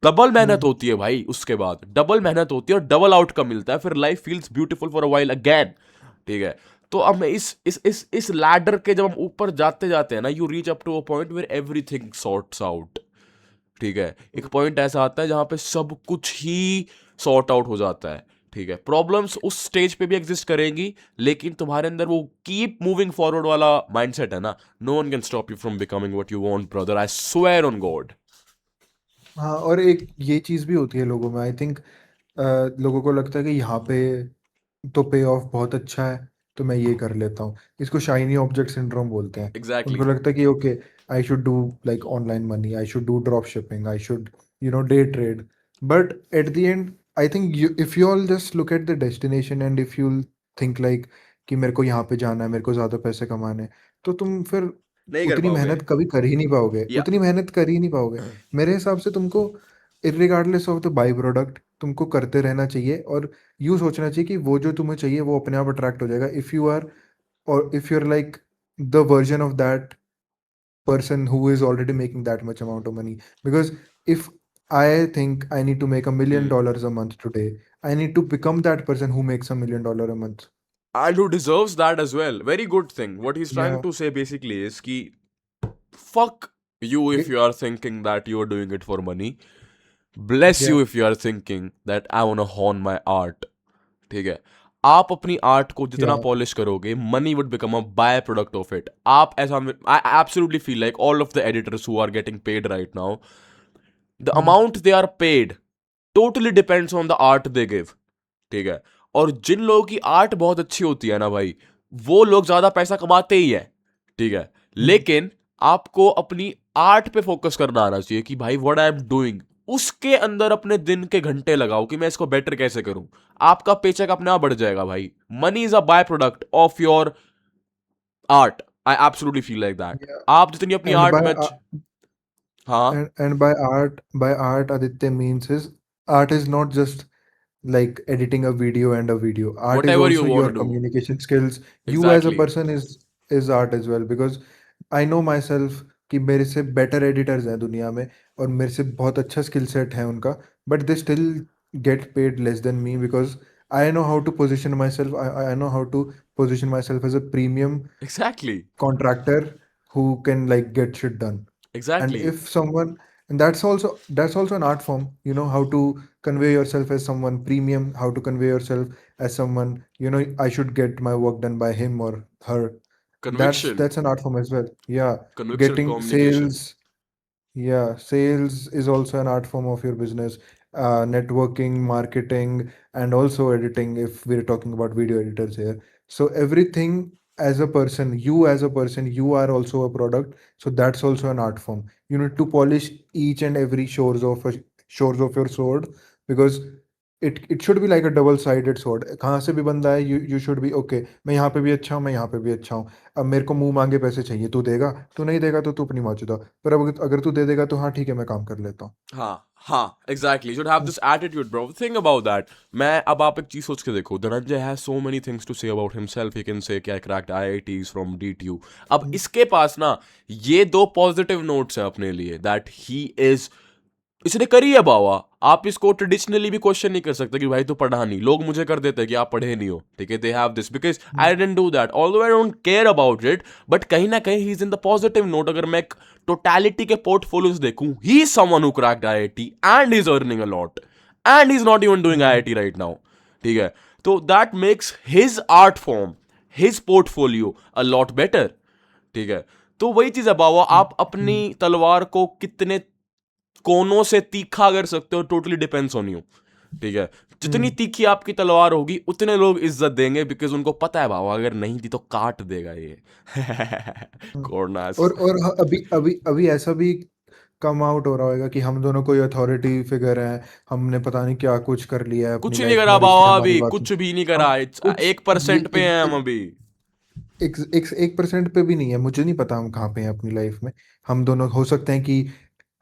डबल मेहनत हम्म, होती है भाई। उसके बाद डबल मेहनत होती है और डबल आउटकम मिलता है, फिर life feels beautiful for a while again, ठीक है। तो अब मैं इस लैडर के जब हम ऊपर जाते जाते हैं ना, you reach up to a point where everything sorts out, ठीक है। एक पॉइंट ऐसा आता है जहां पे सब कुछ ही सॉर्ट आउट हो जाता है, ठीक है। प्रॉब्लम्स उस स्टेज पे भी एग्जिस्ट करेंगी, लेकिन तुम्हारे अंदर वो कीप मूविंग फॉरवर्ड वाला माइंडसेट है ना, no one can stop you from becoming what you want brother, I swear on God. हाँ, और एक ये चीज भी होती है लोगों में, आई थिंक। लोगों को लगता है कि यहाँ पे तो पे ऑफ बहुत अच्छा है, तो मैं ये कर लेता हूँ। इसको शाइनी ऑब्जेक्ट सिंड्रोम बोलते हैं। एग्जैक्टली उनको लगता है कि okay, I should do like online money, I should do drop shipping, I should day trade. But at the and I think if you all just look at the destination and if you think like कि मेरे को यहाँ पे जाना है, मेरे को ज़्यादा पैसे कमाने हैं, तो तुम फिर नहीं कर उतनी पाओगे मेहनत कभी कर ही नहीं पाओगे, या उतनी मेहनत कर ही नहीं पाओगे। मेरे हिसाब से तुमको इररिगार्डलेस ऑफ द बाई प्रोडक्ट तुमको करते रहना चाहिए, और यूँ सोचना चाहिए कि वो जो तुम्हें चाहिए वो अपने आप अट्रैक्ट हो जाएगा, if you are or if you're like the version of that person who is already making that much amount of money. Because if I think I need to make $1 million a month today, I need to become that person who makes $1 million a month. and who deserves that as well. Very good thing. What he's trying Yeah. to say basically is ki fuck you if It- you are thinking that you are doing it for money. Bless yeah. you if you are thinking that I want to hone my art. ठीक है, आप अपनी art को जितना Yeah. Polish करोगे, money would become a byproduct of it. आप ऐसा, I absolutely feel like all of the editors who are getting paid right now, the Hmm. Amount they are paid totally depends on the art they give. ठीक है, और जिन लोगों की art बहुत अच्छी होती है ना भाई, वो लोग ज्यादा पैसा कमाते ही है. ठीक है, लेकिन आपको अपनी आर्ट पे फोकस करना आना चाहिए कि भाई व्हाट आई एम डूइंग, उसके अंदर अपने दिन के घंटे लगाओ कि मैं इसको बेटर कैसे करूं. आपका पेचेक अपने आप बढ़ जाएगा भाई. Money is a byproduct of your art. I absolutely feel like that. Yeah. आप जितनी अपनी And आर्ट by में हाँ, and by art, Aditya means is art is not just like editing a video and a video. Art is whatever you also want your to do. communication skills. You as a Exactly. person is art as well, because I know myself कि मेरे से better editors हैं दुनिया में, और मेरे से बहुत अच्छा स्किल सेट है उनका, but they still get paid less than me, because I know how to position myself, I know how to position myself as a premium Exactly. contractor who can like get shit done. And Exactly. if someone, and that's also an art form, how to convey yourself as someone premium, how to convey yourself as someone, I should get my work done by him or her. that's Conviction. that's an art form as well. Yeah. Conviction Getting communication. sales. Yeah, sales is also an art form of your business. Networking, marketing, and also editing, if we're talking about video editors here. So everything, as a person, you are also a product. So that's also an art form. You need to polish each and every shores of your sword, because it should be like a double-sided sword. कहाँ से भी बंदा है, you should be okay. मैं यहाँ पे भी अच्छा हूँ, मैं यहाँ पे भी अच्छा हूँ. अब मेरे को मुंह मांगे पैसे चाहिए, तू देगा? तू नहीं देगा तो तू अपनी मौजूदा, पर अब अगर तू दे देगा तो हाँ ठीक है, मैं काम कर लेता हूँ. हाँ, exactly. You should have this attitude, bro. Think about that. मैं अब आप एक चीज सोच के देखो. Dhananjay has so many things to say about himself. He can say कि I cracked IITs from DTU. अब इसके पास ना ये दो पॉजिटिव नोट्स हैं अपने लिए, that he is, इसने करी है बावा. आप इसको ट्रेडिशनली भी क्वेश्चन नहीं कर सकते कि भाई तो पढ़ा नहीं. लोग मुझे कर देते हैं कि आप पढ़े नहीं हो. ठीक है, they have this because I didn't do that, although I don't care about it, but कहीं ना कहीं he is in the positive note. अगर मैं टोटलिटी के पोर्टफोलियोज देखूं, he is someone who cracked IIT and is earning a lot and is not even doing IIT right now. ठीक है, तो that makes his art form, his portfolio a lot better. ठीक है, तो वही चीज है बाबा, आप अपनी तलवार को कितने कोनों से तीखा कर सकते हो, टोटली डिपेंड्स ऑन यू. ठीक है, जितनी तीखी आपकी तलवार होगी उतने लोग इज्जत देंगे, बिकॉज उनको पता है बाबा अगर नहीं दी तो काट देगा ये. कोरनास. और अभी अभी अभी ऐसा भी कम आउट हो रहा होगा कि हम दोनों कोई अथॉरिटी फिगर हैं, हमने पता नहीं क्या कुछ कर लिया है अपनी कुछ नहीं लाइफ में करा और इसने बाबा, हमारी अभी बात कुछ भी नहीं हम करा. कुछ 1% पे हैं हम अभी. 1% पे भी नहीं है. मुझे नहीं पता हम कहाँ पे हैं अपनी लाइफ में. हम दोनों हो सकते हैं कि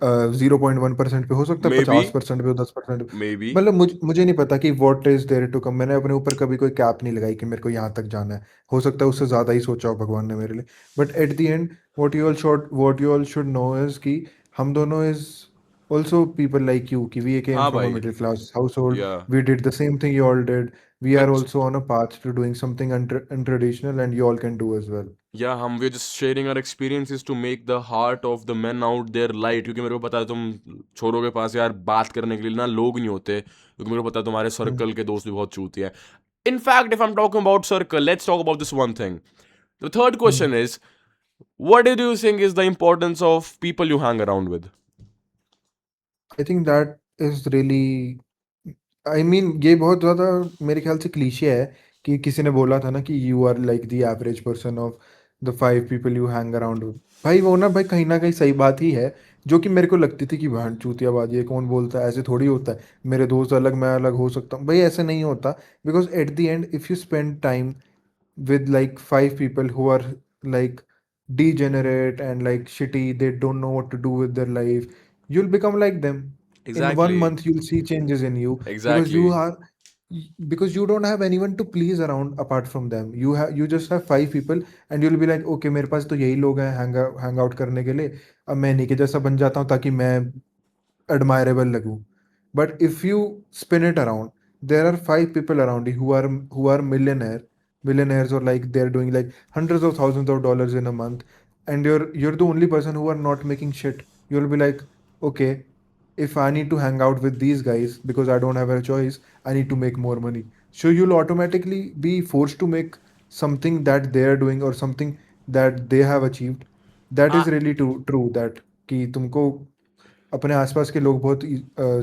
0.1% पे, हो सकता है मे बी 50% पे हो, 10% पे. मे बी मतलब मुझे नहीं पता कि what is there to come. मैंने अपने ऊपर कभी कोई कैप नहीं लगाई कि मेरे को यहाँ तक जाना है. हो सकता है उससे ज़्यादा ही सोचा हो भगवान ने मेरे लिए. But at the and what you all should know is कि हम दोनों is also people like you, कि we came हाँ from a भाई. middle class household. या We did the same thing you all did. We are कच also on a path to doing something untraditional, and you all can do as well. या हम we just sharing our experiences to make the heart of the men out there light. क्योंकि मेरे को पता है तुम छोरों के पास यार बात करने के लिए ना लोग नहीं होते, क्योंकि मेरे को पता है तुम्हारे Hmm. सर्कल के दोस्त भी बहुत चूती हैं. In fact, if I'm talking about circle, let's talk about this one thing. The third Hmm. question is, what do you think is the importance of people you hang around with? I think that is really, I mean, ये बहुत ज़्यादा मेरे ख्याल से cliché है कि किसी ने बोला था ना कि you are like the average person of the 5 people you hang around with. भाई वो ना कहीं सही बात ही है, जो कि मेरे को लगती थी कि भाई चूतियाबाजी है, कौन बोलता है, ऐसे थोड़ी होता है, मेरे दोस्त अलग मैं अलग हो सकता हूँ। भाई ऐसे नहीं होता, because at the and if you spend time with like 5 people who are like degenerate and like shitty, they don't know what to do with their life, you'll become like them. In one Exactly. month you'll see changes in you, because you Exactly. are because you don't have anyone to please around apart from them. You just have 5 people, and you'll be like, okay, मेरे पास तो यही लोग हैं hang out करने के लिए, अब मैं इन्हीं के जैसा बन जाता हूँ ताकि मैं admirable लगूं. But if you spin it around, there are 5 people around you who are millionaires, or like they're doing like hundreds of thousands of dollars in a month, and you're the only person who are not making shit. You'll be like, okay, if I need to hang out with these guys because I don't have a choice, I need to make more money. So you'll automatically be forced to make something that they're doing or something that they have achieved. That I, is really true that कि तुमको अपने आसपास के लोग बहुत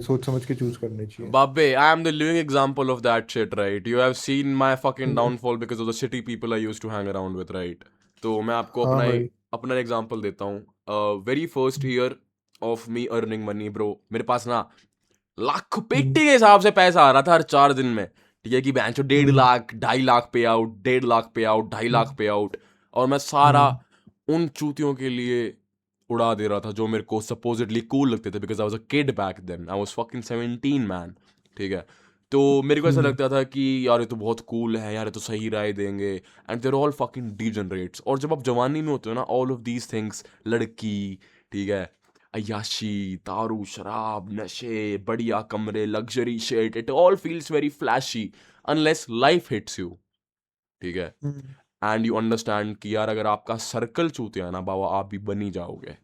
सोच समझ के चूज करने चाहिए। Babbe, I am the living example of that shit, right? You have seen my fucking hmm, downfall because of the shitty people I used to hang around with, right? तो मैं आपको हाँ भाई। अपना एग्जांपल देता हूँ। Very first year of me earning money bro, मेरे पास ना लाख हम्म, पेटी के हिसाब से पैसा आ रहा था हर 4 दिन में। ठीक है कि बैंक 1.5 लाख 2.5 लाख पे आउट, 1.5 लाख पे आउट, 2.5 लाख हम्म, पे आउट, और मैं सारा हम्म, उन चूतियों के लिए उड़ा दे रहा था जो मेरे को सपोजिटली कूल लगते थे, because I was a kid back then, I was fucking 17 man. ठीक है, तो मेरे को ऐसा हम्म, लगता था कि यार ये तो बहुत कूल है, यार ये तो सही राय देंगे, एंड देर ऑल फकिंग डीजनरेट्स। और जब आप जवानी में होते हो ना, ऑल ऑफ दीज थिंग्स, लड़की, ठीक है, अय्याशी, दारू, शराब, नशे, बढ़िया कमरे, luxury shit, it all feels very flashy unless life hits you. ठीक है, हम्म, एंड यू अंडरस्टैंड कि यार अगर आपका सर्कल चूतिया ना बाबा, आप भी बनी जाओगे।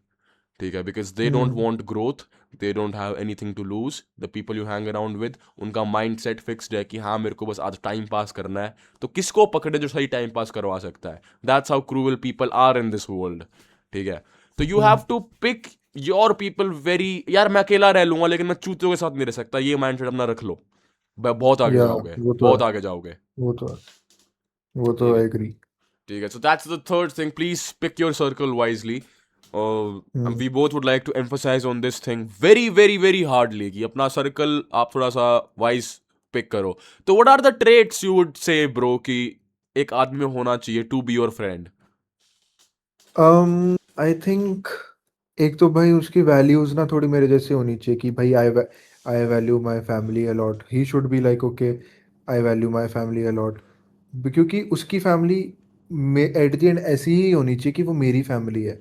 ठीक है, because they don't hmm, want growth, they don't have anything to lose. The people you hang around with, उनका माइंड सेट फिक्स्ड है कि हाँ मेरे को बस आज टाइम पास करना है, तो किसको पकड़े जो सही टाइम पास करवा सकता है। That's how cruel people are in this world. ठीक है, तो you have hmm, to pick your people very. यार मैं अकेला रह लूंगा लेकिन मैं चूतियों के साथ नहीं रह सकता, ये माइंड सेट अपना रख लो, बहुत आगे या जाओगे, वो तो बहुत है, आगे जाओगे। वो तो है, वो तो ठीक है, आई एग्री। ठीक है, so that's the third thing, please pick your circle wisely. And hmm, we both would like to emphasize on this thing very very very hardly कि अपना सर्कल आप थोड़ा सा वाइज पिक करो। तो what are the traits you would say bro कि एक आदमी में होना चाहिए to be your friend? I think एक तो भाई उसकी वैल्यूज ना थोड़ी मेरे जैसे होनी चाहिए कि भाई I value my family a lot, he should be like okay, I value my family a lot. क्योंकि उसकी फैमिली में एट द एंड ऐसी ही होनी चाहिए कि वो मेरी फैमिली है,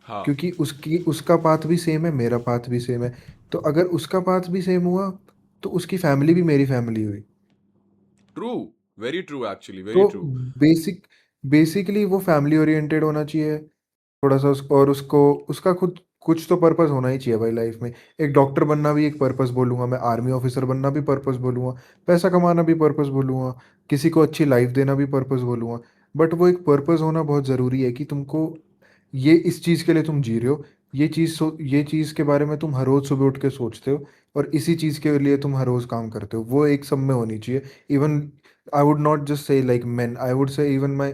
हाँ, क्योंकि उसका पाथ भी सेम है, मेरा पाथ भी सेम है। तो अगर उसका पाथ भी सेम हुआ, तो उसकी फैमिली भी मेरी फैमिली हुई। true, very true actually, very तो true. बेसिकली वो फैमिली ओरिएंटेड होना चाहिए थोड़ा सा और उसको उसका खुद कुछ तो पर्पस होना ही चाहिए भाई लाइफ में। एक डॉक्टर बनना भी एक पर्पस बोलूंगा मैं, आर्मी ऑफिसर बनना भी पर्पस बोलूंगा, पैसा कमाना भी पर्पस बोलूंगा, किसी को अच्छी लाइफ देना भी पर्पस बोलूंगा। बट वो एक पर्पस होना बहुत ज़रूरी है कि तुमको ये इस चीज़ के लिए तुम जी रहे हो, ये चीज़ के बारे में तुम हर रोज़ सुबह उठ के सोचते हो, और इसी चीज़ के लिए तुम हर रोज़ काम करते हो, वो एक सब में होनी चाहिए। Even I would not just say like main, I would से even my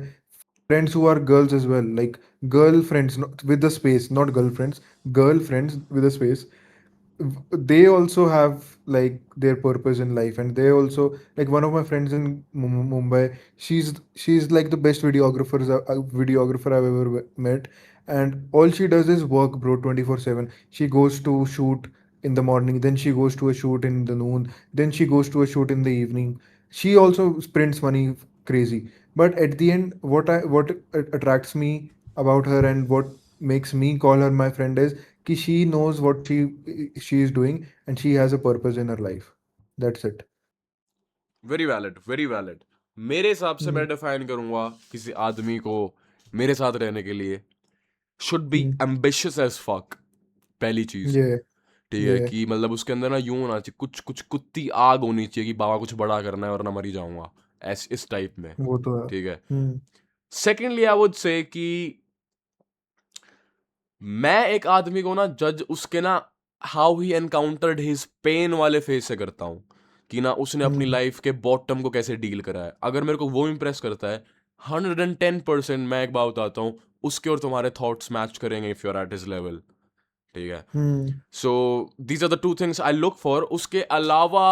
friends who are girls as well, like girlfriends with the space, not girlfriends, girlfriends with a space. They also have like their purpose in life, and they also, like one of my friends in Mumbai, she's like the best videographer I've ever met, and all she does is work, bro, 24/7. She goes to shoot in the morning, then she goes to a shoot in the noon, then she goes to a shoot in the evening. She also spends money crazy, but at the end, what attracts me about her and what makes me call her my friend is कि she knows what she is doing, and she has a purpose in her life. That's it. Very valid, very valid. मेरे हिसाब से Hmm. मैं define करूंगा किसी आदमी को मेरे साथ रहने के लिए, should be Hmm. Ambitious as fuck, पहली चीज। Yeah, ठीक है yeah, कि मतलब उसके अंदर ना यूं होना चाहिए, कुछ कुछ कुत्ती आग होनी चाहिए कि बाबा कुछ बड़ा करना है और ना मरी जाऊंगा, ऐस इस टाइप में। वो तो है। ठीक है, Hmm. सेकेंडली आई वुड से कि मैं एक आदमी को ना जज उसके ना how he encountered his pain वाले फेज से करता हूँ। कि ना उसने अपनी हम्म लाइफ के बॉटम को कैसे डील करा है। अगर मेरे को वो इम्प्रेस करता है 110%, मैं एक बात बताता हूँ, उसके और तुम्हारे थॉट्स मैच करेंगे if you are at his level. ठीक है, hmm so these are the two things I look for. उसके अलावा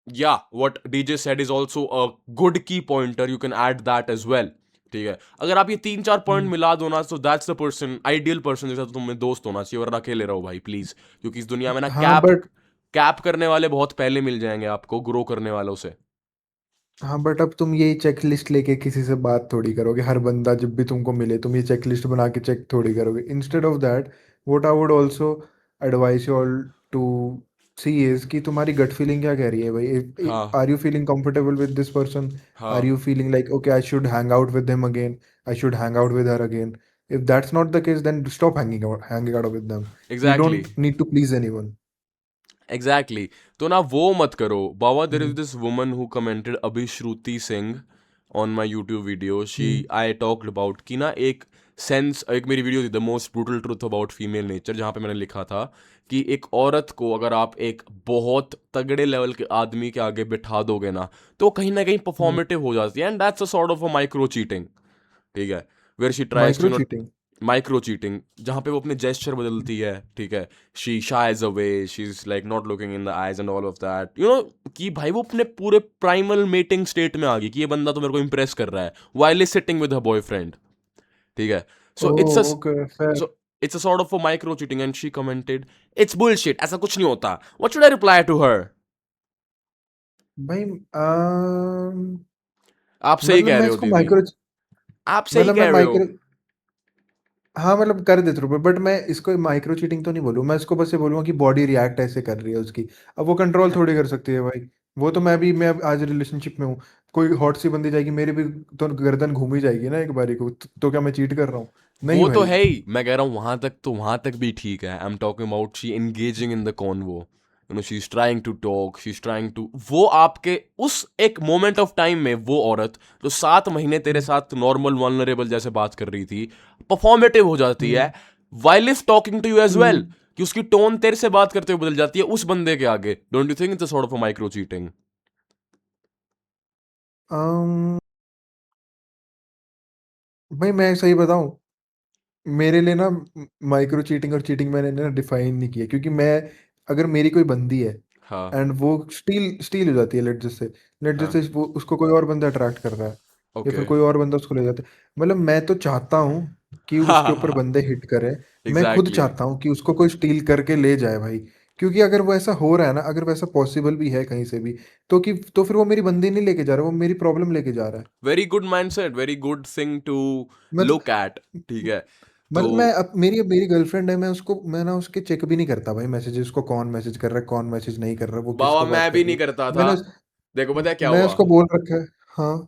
या what DJ said is also a good key pointer, you can add that as well. ठीक है, अगर आप ये 3-4 पॉइंट हम्म। मिला दो ना, तो that's the person, ideal person जिसका तुम्हें दोस्त होना चाहिए, वरना अकेले रहो भाई प्लीज, क्योंकि इस दुनिया में ना हाँ कैप बट कैप करने वाले बहुत पहले मिल जाएंगे आपको ग्रो करने वालों से। हाँ बट अब तुम यही चेकलिस्ट लेके किसी से बात थोड़ी करोगे। हर बंदा जब भी तुमको मिले तुम ये चेकलिस्ट बना के चेक थोड़ी करोगे। Instead of that what I would also advise you all to see is कि तुम्हारी गट फीलिंग क्या कह रही है भाई। हाँ are you feeling comfortable with this person? Are हाँ you feeling like okay I should hang out with him again, I should hang out with her again? If that's not the case then stop hanging out with them. You exactly don't need to please anyone. Exactly तो ना वो मत करो बाबा। There is hmm this woman who commented, Abhishruti Singh, on my YouTube video. She hmm I talked about कि ना एक sense, एक मेरी वीडियो थी the most brutal truth about female nature, जहाँ पे मैंने लिखा था कि एक औरत को अगर आप एक बहुत तगड़े लेवल के आदमी के आगे बिठा दोगे ना, तो कहीं ना कहीं परफॉर्मेटिव हो जाती है, and that's a sort of a micro cheating. ठीक है, where she tries micro to cheating. Micro cheating, जहाँ पे वो अपने जेस्चर बदलती है। ठीक है, she shies away, she is like not looking in the eyes and all of that, you know, कि भाई वो अपने पूरे प्राइमल मेटिंग स्टेट में आ गई कि ये बंदा तो मेरे को इंप्रेस कर रहा है while is sitting with her boyfriend. ठीक है, so it's a oh okay fair. So it's a sort of a micro cheating, and she commented it's bullshit, ऐसा कुछ नहीं होता। What should I reply to her? भाई आप सही मतलब कह मैं रहे हो इसको दीदी, माइक्रो आप सही मतलब मैं कह रहे हो। माइक्रो हाँ मतलब कर देते रुपए, बट मैं इसको माइक्रो चीटिंग तो नहीं बोलूँ। मैं इसको बस ये बोलूँगा कि बॉडी रिएक्ट ऐसे कर रही है उसकी। अब वो कंट्रोल थोड़ी कर सकती है भाई। वो तो मैं अब आज रिलेशनशिप में हूँ, कोई हॉट सी बंदी जाएगी मेरी भी तो गर्दन घूम ही जाएगी ना एक बारी को। तो क्या मैं चीट कर रहा हूँ? नहीं वो तो भाई। है ही, मैं कह रहा हूँ वहां तक, तो वहां तक भी ठीक है। I am talking about she engaging in the convo, you know, she is trying to talk, she is trying to, वो आपके उस एक मोमेंट ऑफ टाइम में वो औरत जो 7 महीने तेरे हम्म साथ नॉर्मल वल्नरेबल जैसे बात कर रही थी, परफॉर्मेटिव हो जाती हम्म है while is talking to you as well, hmm. कि उसकी टोन तेरे से बात करते हुए बदल जाती है उस बंदे के आगे। Don't you think it's a sort of a micro cheating? Um, भाई मैं सही बताऊं, मेरे लिए ना माइक्रो चीटिंग और चीटिंग मैंने ना डिफाइन नहीं किया। क्योंकि मैं, अगर मेरी कोई बंदी है हाँ एंड वो स्टील स्टील हो जाती है, लेट जस्ट से हाँ वो उसको कोई और बंदा अट्रैक्ट कर रहा है या ओके फिर कोई और बंदा उसको ले जाता है। मतलब मैं तो चाहता हूँ कि हाँ उसके ऊपर हाँ बंदे हिट करें। मैं खुद एग्जैक्टली। चाहता हूँ कि उसको कोई स्टील करके ले जाए भाई। क्योंकि अगर वो ऐसा हो रहा है ना, अगर वैसा पॉसिबल भी है कहीं से भी, तो फिर वो मेरी बंदी नहीं लेके जा रहा, वो मेरी प्रॉब्लम लेके जा रहा है। Very good mindset, very good thing to मतलब लुक एट। ठीक है, तो मतलब मैं अब मेरी गर्लफ्रेंड है, मैं ना उसके चेक भी नहीं करता भाई मैसेजेस को, कौन मैसेज कर रहा है कौन मैसेज नहीं कर रहा, वो बाबा किसको बात मैं कर भी रही नहीं है। करता था। मैंने देखो पता है क्या मैं हुआ, उसको बोल रखा है। हाँ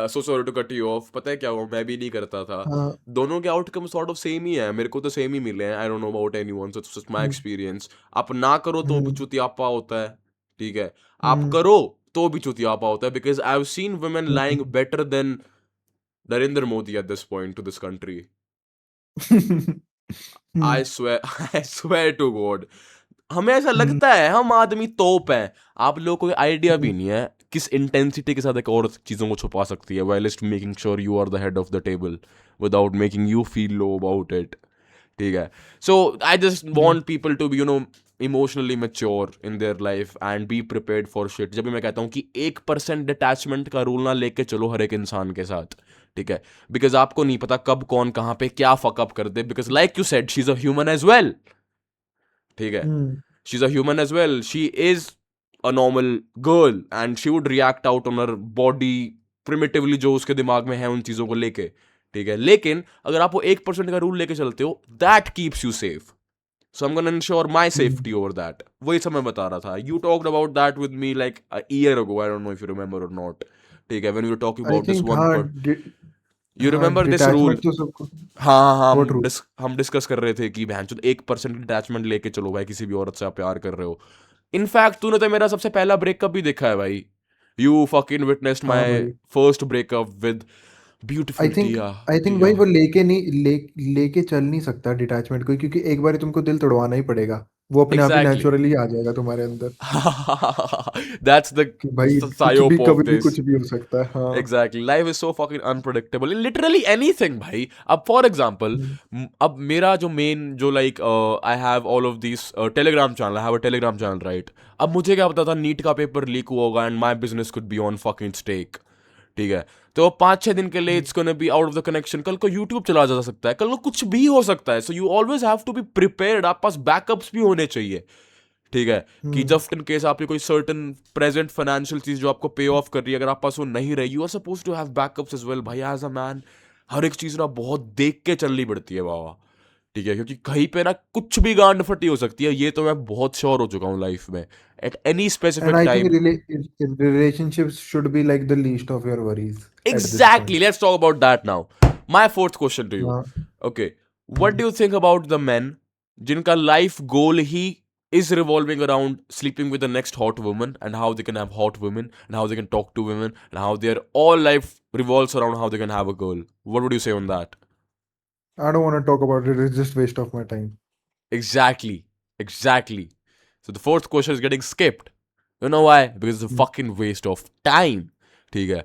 so sorry to cut you off, पता है क्या हुआ, मैं भी नहीं करता था। हाँ। दोनों के आउटकम सॉर्ट ऑफ सेम ही है, मेरे को तो सेम ही मिले हैं। आई don't know about anyone, so it's just my hmm experience. आप ना करो तो भी हम्म चुतियापा होता है। ठीक है, आप हम्म करो तो भी चुतियापा होता है, because I have seen women lying hmm. Better than Narendra Modi at this point to this country. Hmm I swear I swear to God, हमें ऐसा हम्म लगता है हम आदमी तोप हैं। आप लोगों को आइडिया भी हम्म नहीं है किस इंटेंसिटी के साथ एक और चीजों को छुपा सकती है, while just making sure you are the head of the table without making you feel low about it। ठीक है, so I just hmm want people to be, you know, emotionally mature in their life and be prepared for shit. जब भी मैं कहता हूँ कि 1% detachment का rule ना लेके चलो हर एक इंसान के साथ। ठीक है, बिकॉज आपको नहीं पता कब कौन कहाँ पे क्या फकअप कर दे, because like you said she is a human as well. ठीक है, हम्म she's a human as well, she is a normal girl and she would react out on her body primitively जो उसके दिमाग में है उन चीजों को लेके। ठीक है, लेकिन अगर आप वो 1% का रूल लेके चलते हो, that keeps you safe, so I am gonna ensure my hmm. Safety over that. वही सब मैं बता रहा था, you talked about that with me like a year ago, I don't know if you remember और नॉट। ठीक है, when we were talking I about this think one हाँ पर, यू हाँ रिमेंबर दिस रूल? डिटैचमेंट तो सबको। हाँ हाँ हाँ, व्हाट रूल? हम डिस्कस कर रहे थे कि बहन चोद 1% अटैचमेंट लेके चलो भाई, किसी भी औरत से आप प्यार कर रहे हो। इनफैक्ट तूने तो मेरा सबसे पहला ब्रेकअप भी देखा है भाई, यू फकिंग विटनेस्ड हाँ माय भाई। First breakup with I beautiful think दिया। आई थिंक दिया भाई वो लेके चल नहीं सकता डिटैचमेंट को, क्योंकि एक बार तुमको दिल तोड़वाना ही पड़ेगा। वो अपने आप ही Exactly. नेचुरली आ जाएगा तुम्हारे अंदर That's the कि भाई कुछ भी psyop of कभी भी this. कुछ भी हो सकता है। हाँ। Exactly. Life is so fucking unpredictable. Literally anything, भाई. अब for example, अब मेरा जो main जो like I have all of these Telegram channel. I have a Telegram channel, right? अब मुझे क्या पता था नीट का पेपर लीक हुआ होगा and my business could be on fucking stake. ठीक है, तो 5-6 दिन के लिए it's gonna be out of the connection, कल को यूट्यूब चला जा सकता है, कल को कुछ भी हो सकता है, so you always have to be prepared, आप पास बैकअप्स भी होने चाहिए, ठीक है, कि जस्ट इन केस आपकी कोई सर्टन प्रेजेंट फाइनेंशियल चीज जो आपको पे ऑफ कर रही है, अगर आप पास वो नहीं रही, you are suppose to have backups as well. भाई एज अ मैन हर एक चीज ना बहुत देख के चलनी पड़ती है बाबा, ठीक है, क्योंकि कहीं पे ना कुछ भी गांड फटी हो सकती है, ये तो मैं बहुत श्योर हो चुका हूँ लाइफ में, at any And specific I think time. relationships should be like the least of your worries at this Exactly. point. Let's talk about that now. My fourth question to you. हाँ। Okay. What do you think about the men जिनका life goal he is revolving around sleeping with the next hot woman and how they can have hot women and how they can talk to women and how their all life revolves around how they can have a girl? What would you say on that? I don't want to talk about it. It's just waste of my time. Exactly. Exactly. So the fourth question is getting skipped. You know why? Because it's a fucking waste of time. ठीक है.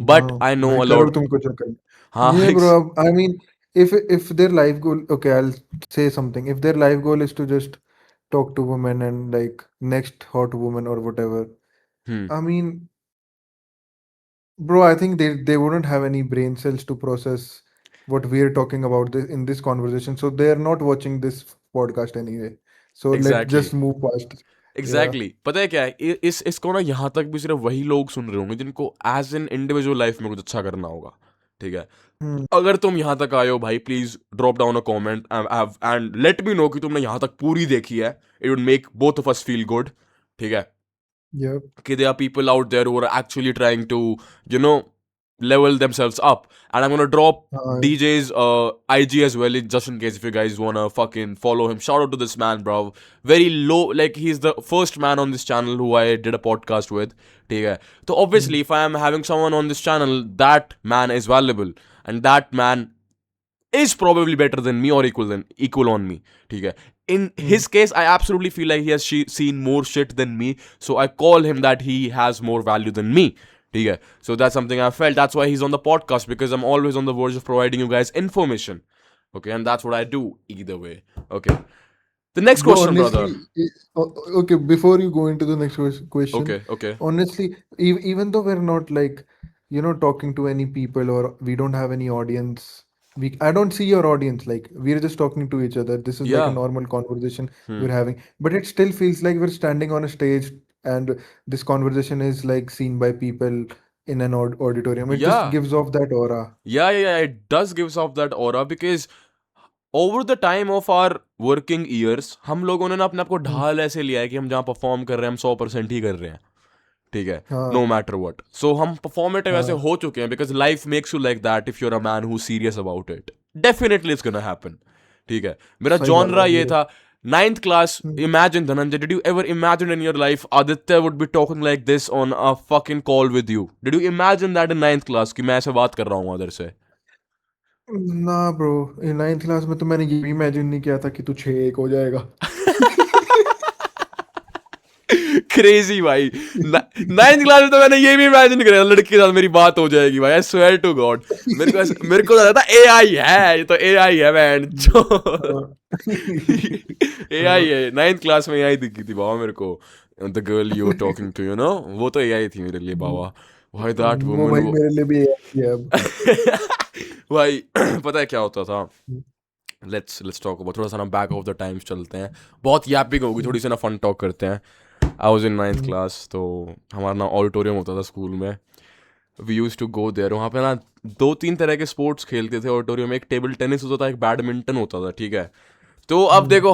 But हाँ I know भाई a करो lot. तुम कुछ कर। हाँ. Yeah, bro. I mean, if their life goal, okay, I'll say something. If their life goal is to just talk to women and like next hot woman or whatever, Hmm. I mean, bro, I think they wouldn't have any brain cells to process what we're talking about in this conversation. So they are not watching this podcast anyway. So let's Exactly. just move past. Yeah. Exactly पता है क्या है, इसको ना यहाँ तक भी सिर्फ वही लोग सुन रहे होंगे जिनको एज एन इंडिविजुअल लाइफ में कुछ अच्छा करना होगा, ठीक है, Hmm. अगर तुम यहाँ तक आए हो भाई, please drop down a comment and let me no कि तुमने यहाँ तक पूरी देखी है, it would make both of us feel good, ठीक है, Yep. कि there are people out there who are actually trying to, you know, level themselves up. And I'm gonna drop DJ's IG as well, just in case if you guys wanna fucking follow him. Shout out to this man, bro. Very low, like he's the first man on this channel who I did a podcast with. ठीक है, तो obviously if I am having someone on this channel, that man is valuable, and that man is probably better than me or equal on me, ठीक है. In his case, I absolutely feel like he has seen more shit than me, so I call him that he has more value than me, ठीक है. So that's something I felt. That's why he's on the podcast, because I'm always on the verge of providing you guys information, okay, and that's what I do either way, okay. The next Bro, question, brother. honestly, okay, before you go into the next question, Okay. honestly, even though we're not like, talking to any people or we don't have any audience, I don't see your audience, like we're just talking to each other. This is like a Yeah. normal conversation we're having, but it still feels like we're standing on a stage and this conversation is like seen by people in an auditorium. It just Yeah. gives off that aura. Yeah, it does gives off that aura, because over the time of our working years हम लोगों ने ना अपने आप को ढाल ऐसे लिया है कि हम जहाँ परफॉर्म कर रहे हैं हम 100% ही कर रहे हैं, ठीक है, नो मैटर व्हाट, सो हम परफॉर्मेटिव ऐसे हो चुके हैं, because life makes you like that if you are a man who serious about it, definitely it's gonna happen, ठीक है. मेरा सही बात जॉनरा है, ये ये। था 9th class. Imagine Dhananjay, did you ever imagine in your life Aditya would be talking like this on a fucking call with you? Did you imagine that in 9th class कि मैं ऐसे बात कर रहा हूँ अदर से? ना ब्रो, इन 9th क्लास में तो मैंने ये भी इमेजिन नहीं किया था कि तू 6'1" हो जाएगा। क्रेजी भाई, 9th क्लास में तो मैंने ये भी इमेजिन करा लड़की के साथ मेरी बात हो जाएगी भाई, आई स्वेयर टू गॉड. मेरे को लगा था एआई है, ये तो एआई है मैन जो एआई है. 9th क्लास में एआई दिखी थी बाबा मेरे को, the girl you talking to, you know, वो तो एआई थी मेरे लिए बाबा. भाई दैट वो वुमन, भाई मेरे लिए भी AI है अब। भाई पता है क्या होता था, लेट्स टॉक अबाउट, थोड़ा सा ना बैक ऑफ द टाइम्स चलते हैं, बहुत यापिंग होगी, थोड़ी सी ना फन टॉक करते हैं. I was in 9th class, तो हमारा ना ऑडिटोरियम होता था स्कूल में, we use to go there. वहाँ पे ना 2-3 तरह के स्पोर्ट्स खेलते थे ऑडिटोरियम में, एक टेबल टेनिस होता था, एक बैडमिंटन होता था, ठीक है. तो अब देखो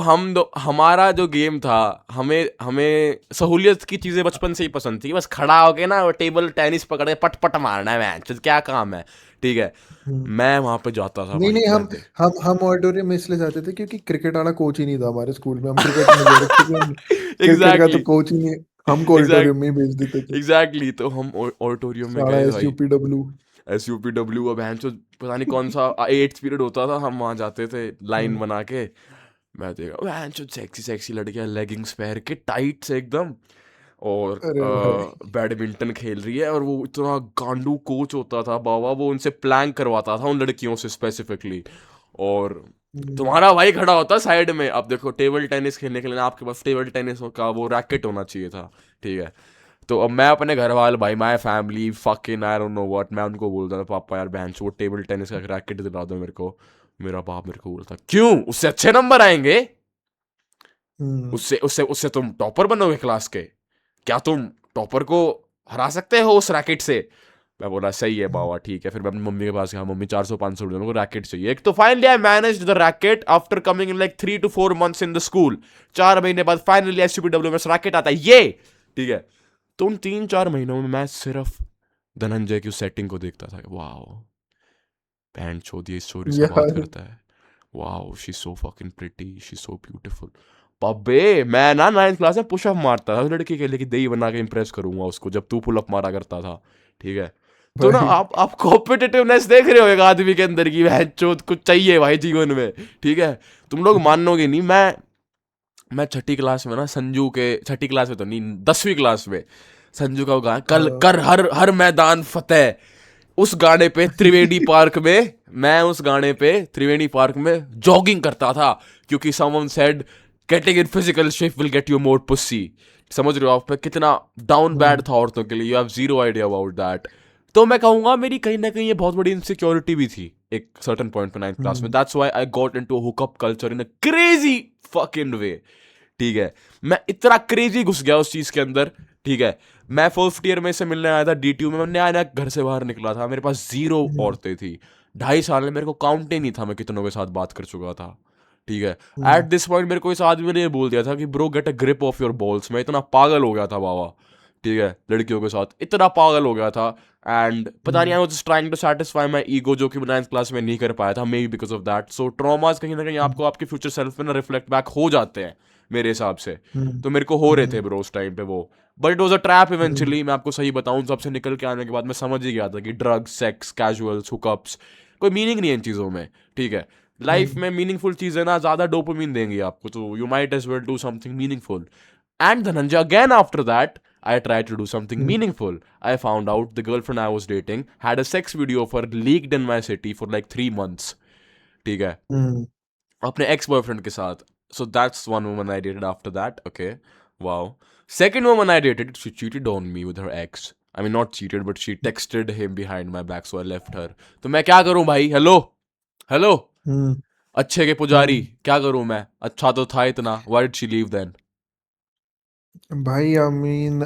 हमारा जो गेम था, हमें सहूलियत की चीज़ें बचपन से ही पसंद थी, बस खड़ा होके ना टेबल टेनिस पकड़ के पट पट मारना है मैच, क्या काम है, ठीक है. मैं वहाँ पे जाता था नहीं भाई, नहीं, हम ऑडिटोरियम में इसलिए जाते थे क्योंकि क्रिकेट वाला कोच ही नहीं था हमारे स्कूल में। हम क्रिकेट में जा रहे थे, क्रिकेट का तो कोच ही नहीं, हमको ऑडिटोरियम में ही भेज देते थे। एग्जैक्टली. तो हम ऑडिटोरियम में सारा गए भाई, SUPW। अब पता नहीं कौन सा 8th पीरियड होता था, हम वहाँ जाते थे लाइन बना के, मैं देखा वैन जो सेक्सी सेक्सी लड़कियां लेगिंग्स पहन के टाइट से एकदम, और अरे भाई बैडमिंटन खेल रही है, और वो इतना गांडू कोच होता था बाबा, वो उनसे प्लैंक करवाता था उन लड़कियों से स्पेसिफिकली। और हम्म, तुम्हारा भाई खड़ा होता साइड में। अब देखो टेबल टेनिस खेलने के लिए ना आपके पास टेबल टेनिस का वो रैकेट होना चाहिए था, ठीक है। तो अब मैं अपने घर वाले भाई, my family fucking I don't know what, मैं उनको बोलता था पापा यार बहन वो टेबल टेनिस का रैकेट दिला दो मेरे को। मेरा बाप मेरे को बोलता क्यों, उससे अच्छे नंबर आएंगे, हम्म, उससे उससे उससे तुम टॉपर बनोगे क्लास के, क्या तुम टॉपर को हरा सकते हो उस रैकेट से। मैं बोला सही है हम्म, बाबा ठीक है। फिर मैं अपनी मम्मी के पास गया, मम्मी 400-500 रुपये मेरे को रैकेट चाहिए। एक तो finally I manage the racket after coming in like 3 to 4 months in the school. 4 महीने बाद फाइनली एसयूपीडब्ल्यू में रैकेट आता है ये, ठीक है। तो उन 3-4 महीनों में मैं सिर्फ धनंजय की उस सेटिंग को देखता था, वाह पैंट छोड़ ये स्टोरी से बात यार करता है, wow she so fucking pretty, she so beautiful. अबे मैं ना 9th क्लास में पुशअप मारता था उस लड़की के लिए कि दही बना के इंप्रेस करूंगा उसको, जब तू पुल अप मारा करता था, ठीक है। तो ना भाई आप कॉम्पिटिटिवनेस देख रहे हो एक आदमी के अंदर की, वह चोत कुछ चाहिए भाई जीवन में, ठीक है। तुम लोग मानोगे नहीं, मैं छठी क्लास में ना संजू के, छठी क्लास में तो नहीं 10वीं क्लास में संजू का वो गाना कल हाँ, कर हर हर मैदान फतेह, उस गाने पे त्रिवेणी पार्क में, मैं उस गाने पे त्रिवेणी पार्क में जॉगिंग करता था, क्योंकि someone said getting in physical shape will get you more पुस्सी। समझ रहे हो आप पे कितना डाउन बैड हम्म, था औरतों के लिए, you have zero idea about that. तो मैं कहूंगा मेरी कहीं ना कहीं ये बहुत बड़ी इनसिक्योरिटी भी थी एक सर्टेन पॉइंट पे 9th क्लास में। Hmm, that's why I got into hookup culture in a crazy fucking way, ठीक है। मैं इतना क्रेजी घुस गया उस चीज के अंदर, ठीक है। मैं फर्स्ट ईयर में से मिलने आया था डीटीयू में, मैं नया नया घर से बाहर निकला था, मेरे पास 0 हम्म, औरतें थी। 2.5 साल में मेरे को काउंट ही नहीं था मैं कितनों के साथ बात कर चुका था, ठीक है। एट हम्म, दिस पॉइंट मेरे को इस आदमी ने ये बोल दिया था कि bro get a grip of your balls. मैं इतना पागल हो गया था बाबा, ठीक है, लड़कियों के साथ इतना पागल हो गया था। एंड पता नहीं, I hmm, was just trying to satisfy my ego, जो कि मैं 9th क्लास में नहीं कर पाया था, may be because of that. So traumas कहीं ना कहीं हम्म, आपको आपके फ्यूचर सेल्फ में ना रिफ्लेक्ट बैक हो जाते हैं मेरे हिसाब से। हम्म, तो मेरे को हो रहे थे हम्म, ब्रो उस टाइम पे वो, but it was a trap hmm, eventually. मैं आपको सही बताऊं, सबसे निकल के आने के बाद मैं समझ ही गया था कि ड्रग्स सेक्स कैजुअल्स हुकअप्स कोई मीनिंग नहीं है इन चीज़ों में, ठीक है। लाइफ हम्म, में मीनिंगफुल चीज़ें ना ज़्यादा डोपामिन देंगी आपको, तो you might as well do something meaningful. And Dhananjay again after that I tried to do something hmm, meaningful. I found out the girlfriend I was dating had a sex video of her leaked in my city for like 3 months, ठीक है, हम्म, अपने ex boyfriend के साथ। So that's one woman I dated after that, okay. Wow. Second woman I dated she cheated on me with her x, I mean not cheated but she texted him behind my back, so I left her. तो मैं क्या करूं भाई, hello hello, हम्म, अच्छे के पुजारी, हम्म। क्या करूं मैं, अच्छा तो था इतना, why did she leave then. भाई आई मीन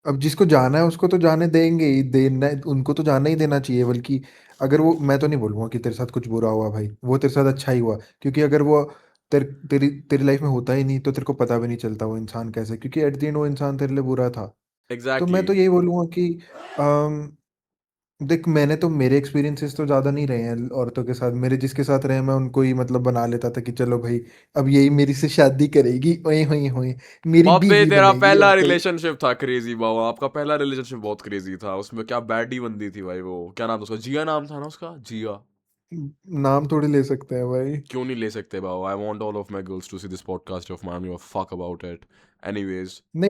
अब जिसको जाना है उसको तो जाने देंगे ही, देना उनको तो जाना ही देना चाहिए। बल्कि अगर वो, मैं तो नहीं बोलूँगा कि तेरे साथ कुछ बुरा हुआ भाई, वो तेरे साथ अच्छा ही हुआ। क्योंकि अगर वो तेरी तेरी लाइफ में होता ही नहीं तो तेरे को पता भी नहीं चलता वो इंसान कैसे, क्योंकि एट द एंड वो इंसान तेरे लिए बुरा था। तो एग्जैक्टली मैं तो यही बोलूँगा कि देख, मैंने तो, मेरे एक्सपीरियंसेस तो ज़्यादा नहीं रहे हैं औरतों के साथ। मेरे जिसके साथ रहे मैं उनको ही मतलब बना लेता था कि चलो भाई अब यही मेरी से शादी करेगी, ओए होए होए, मेरी बाबे बीवी तेरा बनेगी पहला अब तो। रिलेशनशिप था क्रेजी बाबा, आपका पहला रिलेशनशिप बहुत क्रेजी था, उसमें क्या बैडी बंदी थी भाई, वो क्या नाम था उसका, जिया नाम था ना उसका, जिया। नाम थोड़ी ले सकते हैं भाई। क्यों नहीं ले सकते बाबा, I want all of my girls to see this podcast of mind, give a fuck about it. Anyways, नहीं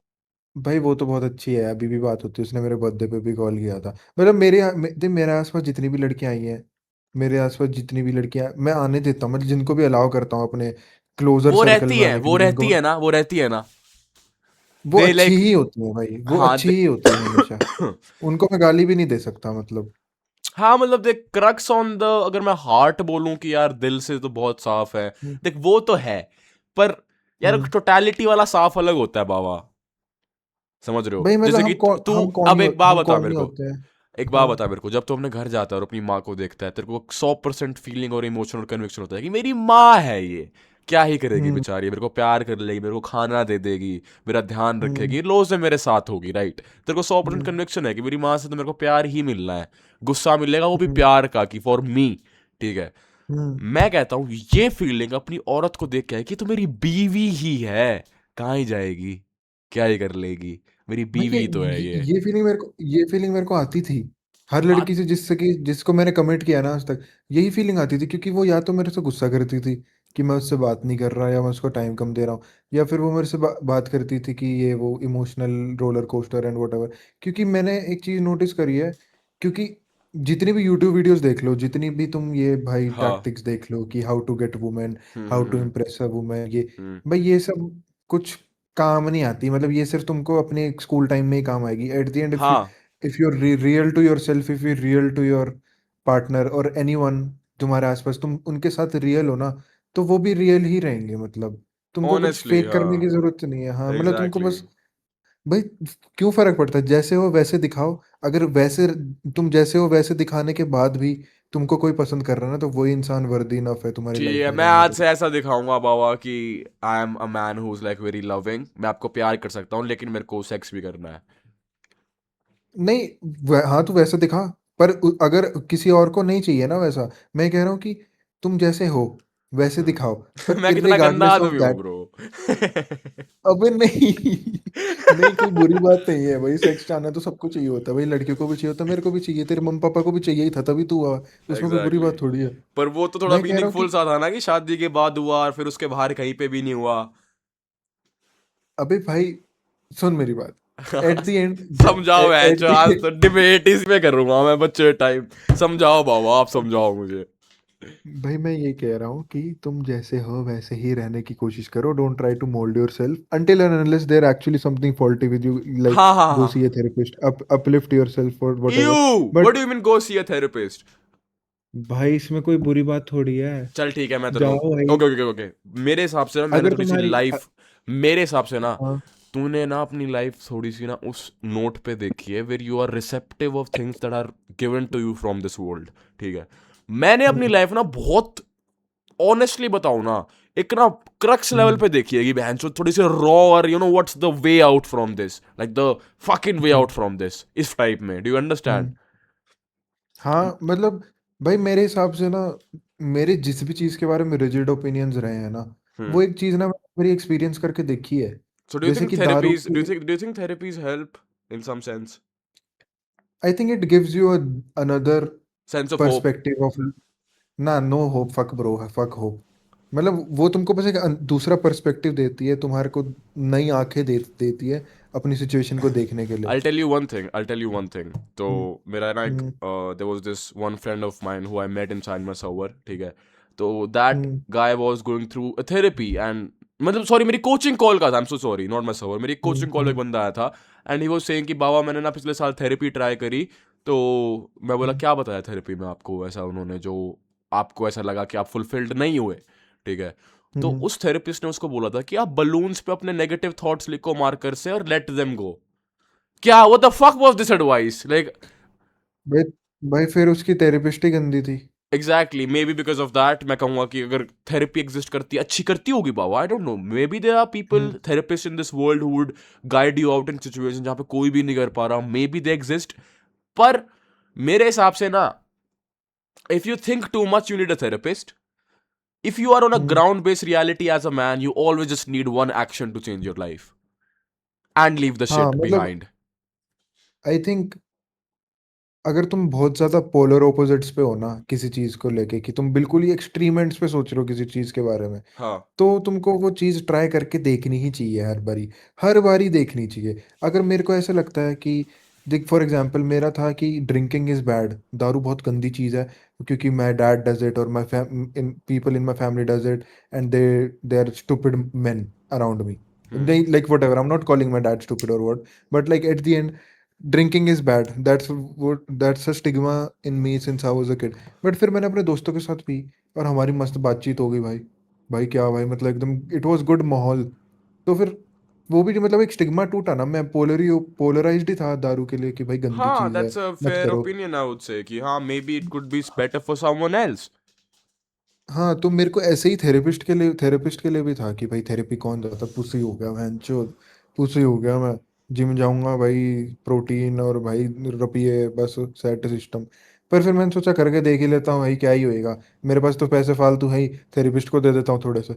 भाई, वो तो बहुत अच्छी है, अभी भी बात होती है, उसने मेरे बर्थडे पे भी कॉल किया था। मतलब मेरे आसपास जितनी भी लड़कियां आई हैं, मेरे आसपास जितनी भी लड़कियां मैं आने देता हूँ, मतलब जिनको भी अलाउ करता हूँ अपने क्लोजर वो सर्कल रहती में है, आने के वो लिए, रहती जिनको है ना, वो रहती है ना, वो दे अच्छी लाइक, ही होती है भाई, वो हाँ अच्छी ही होती है हमेशा। उनको मैं गाली भी नहीं दे सकता मतलब। हाँ मतलब देख क्रक्स ऑन द, अगर मैं हार्ट बोलूं कि यार दिल से तो बहुत साफ है, हम्म, देख वो तो है, पर यार हम्म। टोटलिटी वाला साफ अलग होता है बाबा, समझ रहे हो। भाई मतलब जैसे कि तू, हम कौन अब ही एक बात हम बता कौन मेरे ही को, होते हैं। एक बात हाँ, बता मेरे को, जब तू अपने घर जाता है और अपनी माँ को देखता है, तेरे को 100% फीलिंग और इमोशन और कन्विक्शन होता है कि मेरी माँ है ये, क्या ही करेगी हम्म, बेचारी, मेरे को प्यार कर लेगी, मेरे को खाना दे देगी, मेरा ध्यान हम्म, रखेगी, रोज से मेरे साथ होगी, राइट। तेरे को 100% हम्म, कन्विक्शन है कि मेरी माँ से तो मेरे को प्यार ही मिलना है, गुस्सा मिलेगा वो भी हम्म, प्यार का, कि फॉर मी, ठीक है। हम्म। मैं कहता हूँ ये फीलिंग अपनी औरत को देख के है कि तो मेरी बीवी ही है, कहाँ ही जाएगी, क्या ही कर लेगी, मेरी भाई बीवी तो है ये। ये फीलिंग मेरे को आती थी हर हाँ लड़की से जिसको मैंने कमिट किया ना आज तक। यही फीलिंग आती थी, क्योंकि वो या तो मेरे से गुस्सा करती थी, कि मैं उससे बात नहीं कर रहा या मैं उसको टाइम कम दे रहा हूँ, या फिर वो मेरे से बात करती थी कि ये वो emotional roller coaster and what ever. क्योंकि मैंने एक चीज़ नोटिस करी है, क्योंकि जितनी भी यूट्यूब वीडियोस देख लो, जितनी भी तुम ये भाई हाँ। टैक्टिक्स देख लो कि how to get women, how to hmm. Impress a women, ये हम्म। भाई ये सब कुछ काम नहीं आती। मतलब ये सिर्फ तुमको अपने स्कूल टाइम में ही काम आएगी। एट द एंड हाँ, if you real to yourself, if you real to your partner और एनीवन तुम्हारे आसपास, तुम उनके साथ रियल हो ना, तो वो भी रियल ही रहेंगे। मतलब तुमको कुछ ऑनेस्टली फेक करने हाँ, की जरूरत नहीं है। हाँ मतलब तुमको एग्जैक्टली। बस भाई, क्यों फर्क पड़ता है? जैसे हो वैसे दिखाओ। अगर वैसे तुम जैसे हो वैसे दिखाने के बाद भी तुमको कोई पसंद कर रहा है ना, तो वही इंसान वर्दी इनफ है तुम्हारी ठीक लाइफ है, में मैं रहने आज के से लिए। ऐसा दिखाऊंगा बाबा कि आई am a man who is like very loving. मैं आपको प्यार कर सकता हूँ लेकिन मेरे को सेक्स भी करना है। नहीं, हाँ तो वैसे दिखा, पर अगर किसी और को नहीं चाहिए ना वैसा, मैं कह रहा हूँ कि तुम जैसे हो वैसे दिखाओ, पर मैं कितना गंदा इररिगार्डलेस ऑफ आदमी हूँ दैट। ब्रो। अबे नहीं नहीं, कोई बुरी बात नहीं है भाई। सेक्स चाहना तो सबको चाहिए होता है भाई, लड़कियों को भी चाहिए होता है, मेरे को भी चाहिए, तेरे मम्मी पापा को भी चाहिए ही था, तभी तू हुआ। उसमें कोई बुरी एग्जैक्टली बात थोड़ी है। पर वो तो थोड़ा मैं कह रहा हूँ मीनिंगफुल कि सा था ना कि शादी के बाद हुआ और फिर उसके बाहर कहीं पे भी नहीं हुआ। अबे भाई, सुन मेरी बात। एट द एंड, समझाओ है एट जो आज द तो डिबेट इसमें करूंगा मैं बच्चे टाइम। समझाओ बाबा, आप समझाओ मुझे। भाई मैं ये कह रहा हूँ कि तुम जैसे हो वैसे ही रहने की कोशिश करो। Don't try to mould your self until and unless there actually something faulty with you, like हाँ हाँ गो हाँ। See a therapist, uplift your self और what you ever. What but do you mean go see a therapist? भाई इसमें कोई बुरी बात थोड़ी है। चल ठीक है, मैं तेरे को जाओ भाई। Okay okay okay. मेरे हिसाब से ना मैंने अगर थोड़ी सी तुम्हारी लाइफ, मेरे हिसाब से ना हाँ। तूने ना अपनी लाइफ थोड़ी सी ना उस नोट पे देखी है where you are receptive of things that are given to you from this world. ठीक है, मैंने अपनी हम्म। लाइफ ना बहुत ऑनेस्टली बताऊं ना, एक ना क्रक्स लेवल हम्म। पे देखी है कि बहन चो थोड़ी सी रॉ और you know what's the way out from this, like the fucking way hmm. Out from this, इस टाइप में। Do you understand? हम्म। हाँ मतलब भाई मेरे हिसाब से ना, मेरे जिस भी चीज़ के बारे में रिजिड ओपिनियंस रहे हैं ना, हम्म। वो एक चीज़ ना मेरी एक्सपीरियंस करके देखी है। सो डू यू जैसे थिंक कि दारू थेरेपीज, की, do you think therapies help in some sense? I think it gives you another sense of hope. Perspective of, ना no hope, fuck bro, fuck hope. मतलब वो तुमको बस एक दूसरा पर्सपेक्टिव देती है, तुम्हारे को नई आंखें देती है अपनी सिचुएशन को देखने के लिए। I'll tell you one thing. I'll tell you one thing. तो हम्म। मेरा ना एक हम्म। there was this one friend of mine who I met in Chinma server. ठीक है, तो that hmm. guy was going through a therapy and मतलब sorry मेरी coaching call का था, I'm so sorry, not my server, मेरी हम्म। Coaching call एक हम्म। बंदा आया था एंड ही वाज सेइंग कि बाबा मैंने ना पिछले साल थेरेपी ट्राई करी। तो मैं बोला हम्म। क्या बताया थेरेपी में आपको ऐसा उन्होंने जो आपको ऐसा लगा कि आप फुलफिल्ड नहीं हुए? ठीक है, तो हम्म। उस थेरेपिस्ट ने उसको बोला था कि आप बलून्स पे अपने नेगेटिव थॉट्स लिखो मार्कर से और लेट देम गो। क्या what the fuck was this advice like? भाई भाई फिर उसकी थेरेपिस्ट ही गंदी थी। Exactly, maybe because of that मैं कहूंगा कि अगर थेरेपी एग्जिस्ट करती है, अच्छी करती होगी बाबा, I don't know, maybe there are people hmm. Therapist in this world who would guide you out in situation जहां पे कोई भी नहीं कर पा रहा, मे बी दे एग्जिस्ट। पर मेरे हिसाब से ना, if you think too much you need a therapist. If you are on a hmm. ground based reality as a man, you always just need one action to change your life and leave the हाँ shit मतलब behind. I think अगर तुम बहुत ज्यादा polar opposites पे हो ना किसी चीज को लेके, कि तुम बिल्कुल ही एक्सट्रीम एंड्स पे सोच रहे हो किसी चीज के बारे में, हाँ। तो तुमको वो चीज़ ट्राई करके देखनी ही चाहिए हर बारी। हर बारी देखनी चाहिए। अगर मेरे को ऐसा लगता है कि देख, फॉर एग्जांपल मेरा था कि ड्रिंकिंग इज़ बैड, दारू बहुत गंदी चीज़ है, क्योंकि माई डैड डज इट और my in people in my family does it, and they are stupid men around me. Hmm. नहीं, like what ever, I am not calling my dad stupid और what, but like at the end drinking is bad, that's a stigma in me since I was a kid. But फिर मैंने अपने दोस्तों के साथ P और हमारी मस्त बातचीत हो गई भाई। भाई क्या भाई, मतलब एकदम इट वाज गुड माहौल। तो फिर वो भी मतलब एक स्टिग्मा टूटा ना। मैं पोलराइज्ड ही था दारू के लिए कि भाई गंदी हाँ, चीज है, that's a मत fair करो। opinion I would say कि हाँ maybe it could be better for someone else. हाँ तो मेरे को ऐसे ही थेरेपिस्ट के लिए भी था कि भाई थेरेपी कौन जाता, पुसी हो गया मैं, पुसी हो गया मैं, जिम जाऊंगा भाई, प्रोटीन और भाई रुपये बस, सेट सिस्टम। पर फिर मैंने सोचा करके देख ही लेता हूँ भाई, क्या ही होएगा, मेरे पास तो पैसे फालतू है ही, थेरेपिस्ट को दे देता हूँ थोड़े से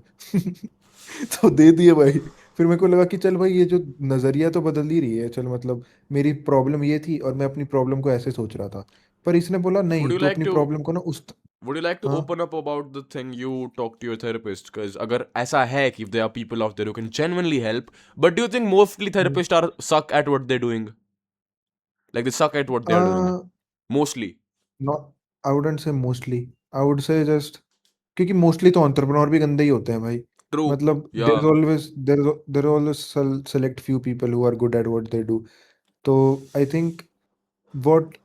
तो दे दिए भाई। फिर मेरे को लगा कि चल भाई ये जो नज़रिया तो बदल ही रही है, चल मतलब मेरी प्रॉब्लम ये थी और मैं अपनी प्रॉब्लम को ऐसे सोच रहा था, पर इसने बोला Would नहीं, you तू like अपनी to प्रॉब्लम को ना उस Would you like to हाँ open up about the thing you talk to your therapist? Because अगर ऐसा है कि there are people out there who can genuinely help, but do you think mostly therapists are suck at what they're doing? Like they suck at what they are doing. uh, Mostly. not I wouldn't say mostly, I would say just क्योंकि mostly तो entrepreneur भी गंदे ही होते हैं भाई। True. मतलब Yeah. There always select few people who are good at what they do। तो I think what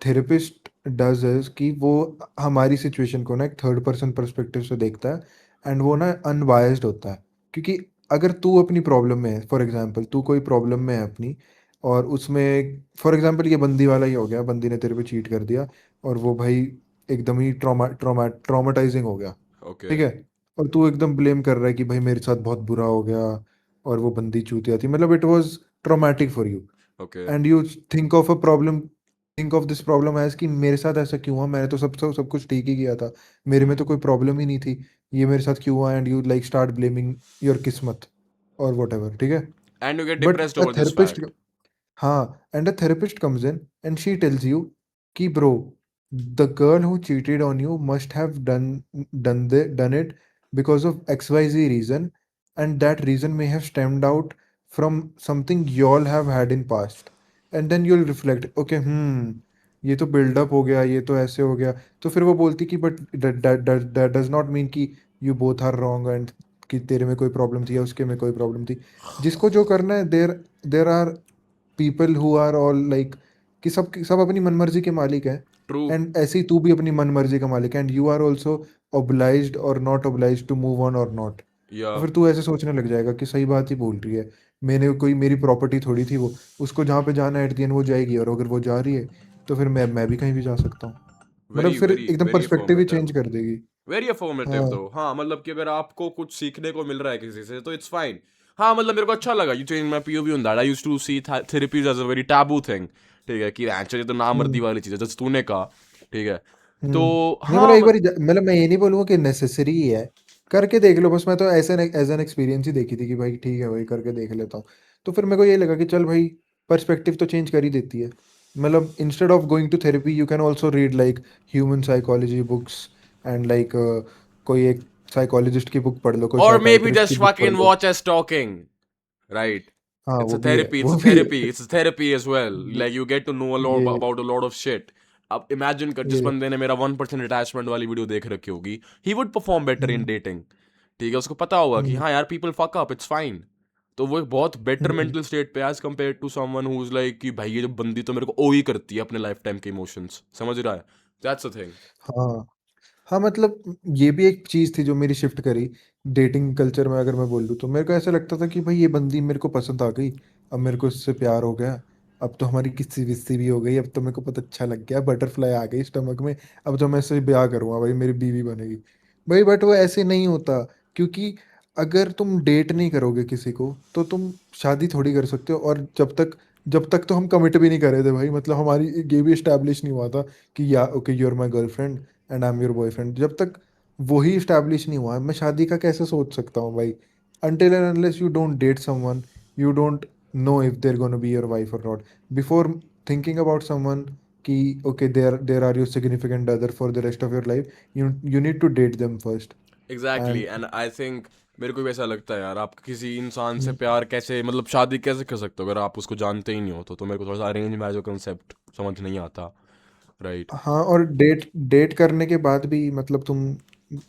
therapist does is कि वो हमारी सिचुएशन को ना एक थर्ड पर्सन पर्सपेक्टिव से देखता है एंड वो ना अनबायस्ड होता है। क्योंकि अगर तू अपनी प्रॉब्लम में है, फॉर एग्जांपल तू कोई प्रॉब्लम में है अपनी, और उसमें फॉर एग्जांपल ये बंदी वाला ही हो गया, बंदी ने तेरे पे चीट कर दिया और वो भाई एकदम ही ट्रॉमाटाइजिंग हो गया, Okay. ठीक है, और तू एकदम ब्लेम कर रहा है कि भाई मेरे साथ बहुत बुरा हो गया और वो बंदी चूतिया थी, मतलब it was traumatic for you Okay. And you think of this problem as कि मेरे साथ ऐसा क्यों हुआ, मैंने तो सब कुछ ठीक ही किया था, मेरे में तो कोई प्रॉब्लम ही नहीं थी, ये मेरे साथ क्यों हुआ, and you like start blaming your किस्मत और वट एवर, ठीक है। And you get but depressed uh over this therapist, fact. हाँ, and a therapist comes in and she tells you कि bro the girl who cheated on you must have done it because of XYZ reason, and that reason may have stemmed out from something you all have had in past, and then you'll reflect, okay, ये तो buildup हो गया, ये तो ऐसे हो गया, तो फिर वो बोलती कि but that does not mean कि you both are wrong and कि तेरे में कोई प्रॉब्लम थी या उसके में कोई प्रॉब्लम थी। जिसको जो करना है, there are people who are all like कि सब अपनी मनमर्जी के मालिक हैं, True. एंड ऐसे ही तू भी अपनी मनमर्जी का मालिक है, and you are also obliged और not obliged to move on और नॉट। तो Yeah. फिर तू ऐसे सोचने लग जाएगा कि सही बात ही बोल रही है, मैंने कोई मेरी प्रॉपर्टी थोड़ी थी वो, उसको जहाँ पे जाना है एट द एंड वो जाएगी, और अगर वो जा रही है तो फिर मैं भी कहीं भी जा सकता हूँ। मतलब Very, फिर very, एकदम very पर्सपेक्टिव ही affirmative. चेंज कर देगी। वेरी अफर्मेटिव हाँ दो। हाँ मतलब कि अगर आपको कुछ सीखने को मिल रहा है किसी से तो इट्स फाइन। हाँ मतलब मेरे को अच्छा लगा you change my POV on that. I used to see therapies as a very taboo thing. ठीक है कि एक्चुअली तो नामर्दी हम्म वाली चीज है जैसे तूने कहा। ठीक है तो नहीं, मतलब हाँ एक बार मतलब मैं ये नहीं बोलूँगा कि नेसेसरी ही है, करके देख लो बस। मैं तो ऐसे एज एन एक्सपीरियंस ही देखी थी कि भाई ठीक है भाई, करके देख लेता हूँ। तो फिर मेरे को ये लगा कि चल भाई, पर्सपेक्टिव तो चेंज कर ही देती है। मतलब instead of going to therapy you can also read like human psychology books, and like कोई एक साइकोलॉजिस्ट की बुक पढ़ लो, कोई और मे बी साइकाइट्रिस्ट की जस्ट बुक पढ़ फकिंग लो। Watch as talking right. हाँ It's वो a भी है, therapy. It's वो a भी therapy. है। It's a therapy as well. ये Like you get to know a lot ये about a lot of shit. अब imagine कर जिस ये बंदे ने मेरा 1% attachment वाली वीडियो देख रखी होगी, he would perform better in hmm dating. ठीक है उसको पता होगा कि हम्म हाँ यार people fuck up, it's fine. तो वो एक बहुत बेटर हम्म मेंटल स्टेट पे as compare to someone who is like कि भाई ये जो बंदी तो मेरे को ओ ही करती है अपने लाइफ टाइम के इमोशंस। समझ रहा है? That's a thing. हाँ हाँ, मतलब ये भी एक चीज़ थी जो मेरी शिफ्ट करी डेटिंग कल्चर में। अगर मैं बोल दूँ तो मेरे को ऐसा लगता था कि भाई ये बंदी मेरे को पसंद आ गई, अब मेरे को इससे प्यार हो गया, अब तो हमारी किस्सी विस्सी भी हो गई, अब तो मेरे को बहुत अच्छा लग गया, बटरफ्लाई आ गई स्टमक में, अब तो मैं इससे ब्याह करूँगा, भाई मेरी बीवी बनेगी। भाई बट वो ऐसे नहीं होता, क्योंकि अगर तुम डेट नहीं करोगे किसी को तो तुम शादी थोड़ी कर सकते हो। और जब तक तो हम कमिट भी नहीं करे थे भाई, मतलब हमारी ये भी इस्टेब्लिश नहीं हुआ था कि या okay you are my girlfriend and I am your boyfriend. जब तक वही इस्टेब्लिश नहीं हुआ मैं शादी का कैसे सोच सकता हूँ भाई। until and unless you don't date someone, you don't know if they're going to be your wife or not before thinking about someone कि okay there are your significant other for the rest of your life, you need to date them first। Exactly and and I think मेरे को भी ऐसा लगता है यार आप किसी इंसान से हम्म, प्यार कैसे मतलब शादी कैसे कर सकते हो अगर आप उसको जानते ही नहीं हो तो मेरे को थोड़ा सा अरेंज मैरिज का कंसेप्ट समझ नहीं आता। राइट। हाँ, और डेट डेट करने के बाद भी मतलब तुम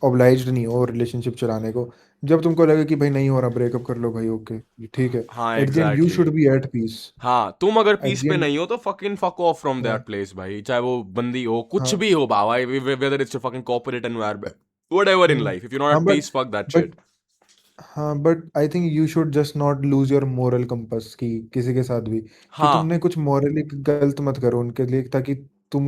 ऑब्लाइज्ड नहीं हो रिलेशनशिप चलाने को। जब तुमको लगे कि भाई नहीं हो रहा, ब्रेकअप कर लो भाई, ओके ठीक है, हाँ at the end you exactly. Should be at peace. हाँ तुम अगर एट पीस द पे एंड, नहीं हो तो fucking fuck off from that हाँ प्लेस भाई चाहे वो बंदी हो कुछ हाँ भी हो बाबा whether it's fucking corporate environment whatever in hmm life if you not हाँ at but peace fuck that but shit. हाँ but I think you should just not lose your moral compass की किसी के साथ भी, कि हाँ तुमने कुछ मॉरली गलत मत करो उनके लिए, ताकि तुम